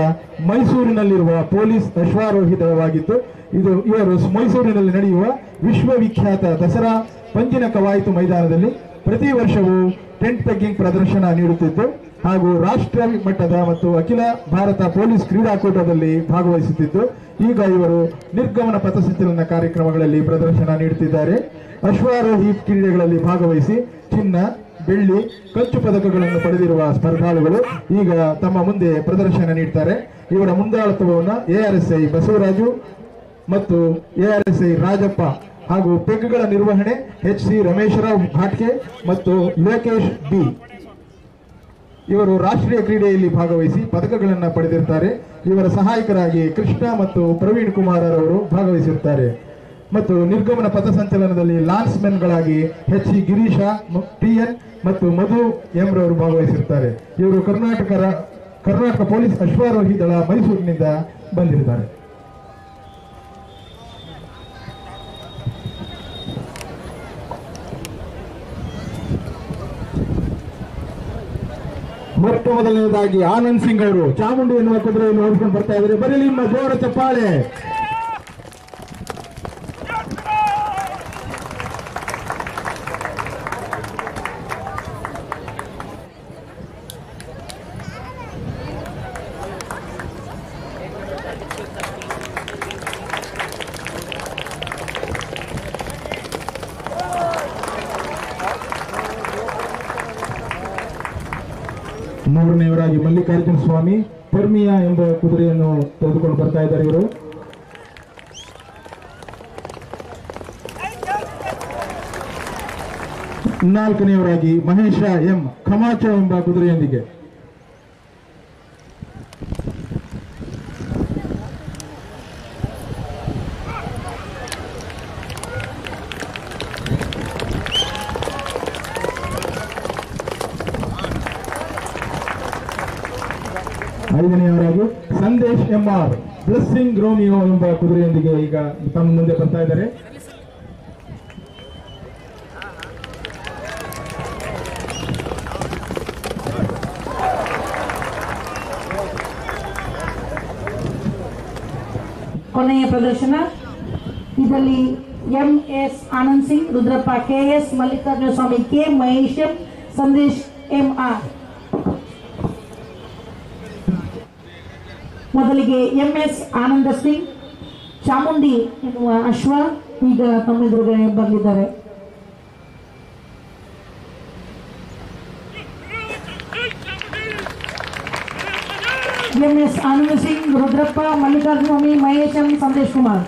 ಮೈಸೂರಿನಲ್ಲಿರುವ ಪೊಲೀಸ್ ಅಶ್ವಾರೋಹಿ ದಳವಾಗಿದ್ದು ಇವರು ಮೈಸೂರಿನಲ್ಲಿ ನಡೆಯುವ ವಿಶ್ವವಿಖ್ಯಾತ ದಸರಾ ಪಂಜಿನ ಕವಾಯತು ಮೈದಾನದಲ್ಲಿ ಪ್ರತಿ ವರ್ಷವೂ ಟೆಂಟ್ ಪೆಗ್ಗಿಂಗ್ ಪ್ರದರ್ಶನ ನೀಡುತ್ತಿದ್ದು ಹಾಗೂ ರಾಷ್ಟ್ರ ಮಟ್ಟದ ಮತ್ತು ಅಖಿಲ ಭಾರತ ಪೊಲೀಸ್ ಕ್ರೀಡಾಕೂಟದಲ್ಲಿ ಭಾಗವಹಿಸುತ್ತಿದ್ದು ಈಗ ಇವರು ನಿರ್ಗಮನ ಪಥಸಂಚಲನ ಕಾರ್ಯಕ್ರಮಗಳಲ್ಲಿ ಪ್ರದರ್ಶನ ನೀಡುತ್ತಿದ್ದಾರೆ. ಅಶ್ವಾರೋಹಿ ಕ್ರೀಡೆಗಳಲ್ಲಿ ಭಾಗವಹಿಸಿ ಚಿನ್ನ, ಬೆಳ್ಳಿ, ಕಂಚು ಪದಕಗಳನ್ನು ಪಡೆದಿರುವ ಸ್ಪರ್ಧಾಳುಗಳು ಈಗ ತಮ್ಮ ಮುಂದೆ ಪ್ರದರ್ಶನ ನೀಡುತ್ತಾರೆ. ಇವರ ಮುಂದಾಳತ್ವವನ್ನು ARSI ಬಸವರಾಜು ಮತ್ತು ARSI ರಾಜಪ್ಪ ಹಾಗೂ ಪೆಗ್ಗಳ ನಿರ್ವಹಣೆ HC ರಮೇಶರಾವ್ ಘಾಟ್ಕೆ ಮತ್ತು ಲೋಕೇಶ್ B. ಇವರು ರಾಷ್ಟ್ರೀಯ ಕ್ರೀಡೆಯಲ್ಲಿ ಭಾಗವಹಿಸಿ ಪದಕಗಳನ್ನು ಪಡೆದಿರುತ್ತಾರೆ. ಇವರ ಸಹಾಯಕರಾಗಿ ಕೃಷ್ಣ ಮತ್ತು ಪ್ರವೀಣ್ ಕುಮಾರ್ ಅವರು ಭಾಗವಹಿಸಿರುತ್ತಾರೆ. ಮತ್ತು ನಿರ್ಗಮನ ಪಥಸಂಚಲನದಲ್ಲಿ ಲಾನ್ಸ್ ಮೆನ್ಗಳಾಗಿ HC ಗಿರೀಶ TN ಮತ್ತು ಮಧು ಎಂ ರವರು ಭಾಗವಹಿಸಿರುತ್ತಾರೆ. ಇವರು ಕರ್ನಾಟಕ ಪೊಲೀಸ್ ಅಶ್ವಾರೋಹಿ ದಳ ಮೈಸೂರಿನಿಂದ ಬಂದಿರುತ್ತಾರೆ. ಮೊಟ್ಟ ಮೊದಲನೇದಾಗಿ ಆನಂದ್ ಸಿಂಗ್ ಅವರು ಚಾಮುಂಡಿ ಎನ್ನುವ ಕುದುರೆಯನ್ನು ಓಡಿಕೊಂಡು ಬರ್ತಾ ಇದ್ದಾರೆ. ಬರೀ ನಿಮ್ಮ ಜೋರ ಚಪ್ಪಾಳೆ. ಮೂರನೆಯವರಾಗಿ ಮಲ್ಲಿಕಾರ್ಜುನ ಸ್ವಾಮಿ ಪರ್ಮಿಯಾ ಎಂಬ ಕುದುರೆಯನ್ನು ತೆಗೆದುಕೊಂಡು ಬರ್ತಾ ಇದ್ದಾರೆ ಇವರು. ನಾಲ್ಕನೆಯವರಾಗಿ ಮಹೇಶ ಎಂ ಖಮಾಚ ಎಂಬ ಕುದುರೆಯೊಂದಿಗೆ. ಐದನೆಯವರಾಗಿ ಸಂದೇಶ್ ಎಂಆರ್ ಬ್ಲೆಸ್ಸಿಂಗ್ ರೋಮಿಯೋ ಎಂಬ ಕುದುರೆಯೊಂದಿಗೆ ಈಗ ತಮ್ಮ ಮುಂದೆ ಬರ್ತಾ ಇದ್ದಾರೆ. ಕೊನೆಯ ಪ್ರದರ್ಶನ ಇದರಲ್ಲಿ MS Anand Singh, Rudrappa KS, Mallikarjuna Swamy K, Mahesh M, Sandesh MR. ಮೊದಲಿಗೆ ಎಂಎಸ್ ಆನಂದ ಸಿಂಗ್ ಚಾಮುಂಡಿ ಎನ್ನುವ ಅಶ್ವ ಈಗ ತಮ್ಮೆದುರುಗೆ ಬರಲಿದ್ದಾರೆ. MS Ananda Singh, Rudrappa, Mallikarjuna Swamy, Mahesh M, Sandesh Kumar.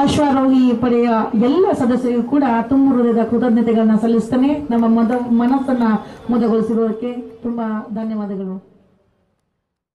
ಅಶ್ವಾರೋಹಿ ಪಡೆಯ ಎಲ್ಲ ಸದಸ್ಯರಿಗೂ ಕೂಡ ತುಂಬ ಹೃದಯದ ಕೃತಜ್ಞತೆಗಳನ್ನ ಸಲ್ಲಿಸ್ತೇನೆ. ನಮ್ಮ ಮನಸ್ಸನ್ನ ಮುದಗೊಳಿಸಿರುವುದಕ್ಕೆ ತುಂಬಾ ಧನ್ಯವಾದಗಳು.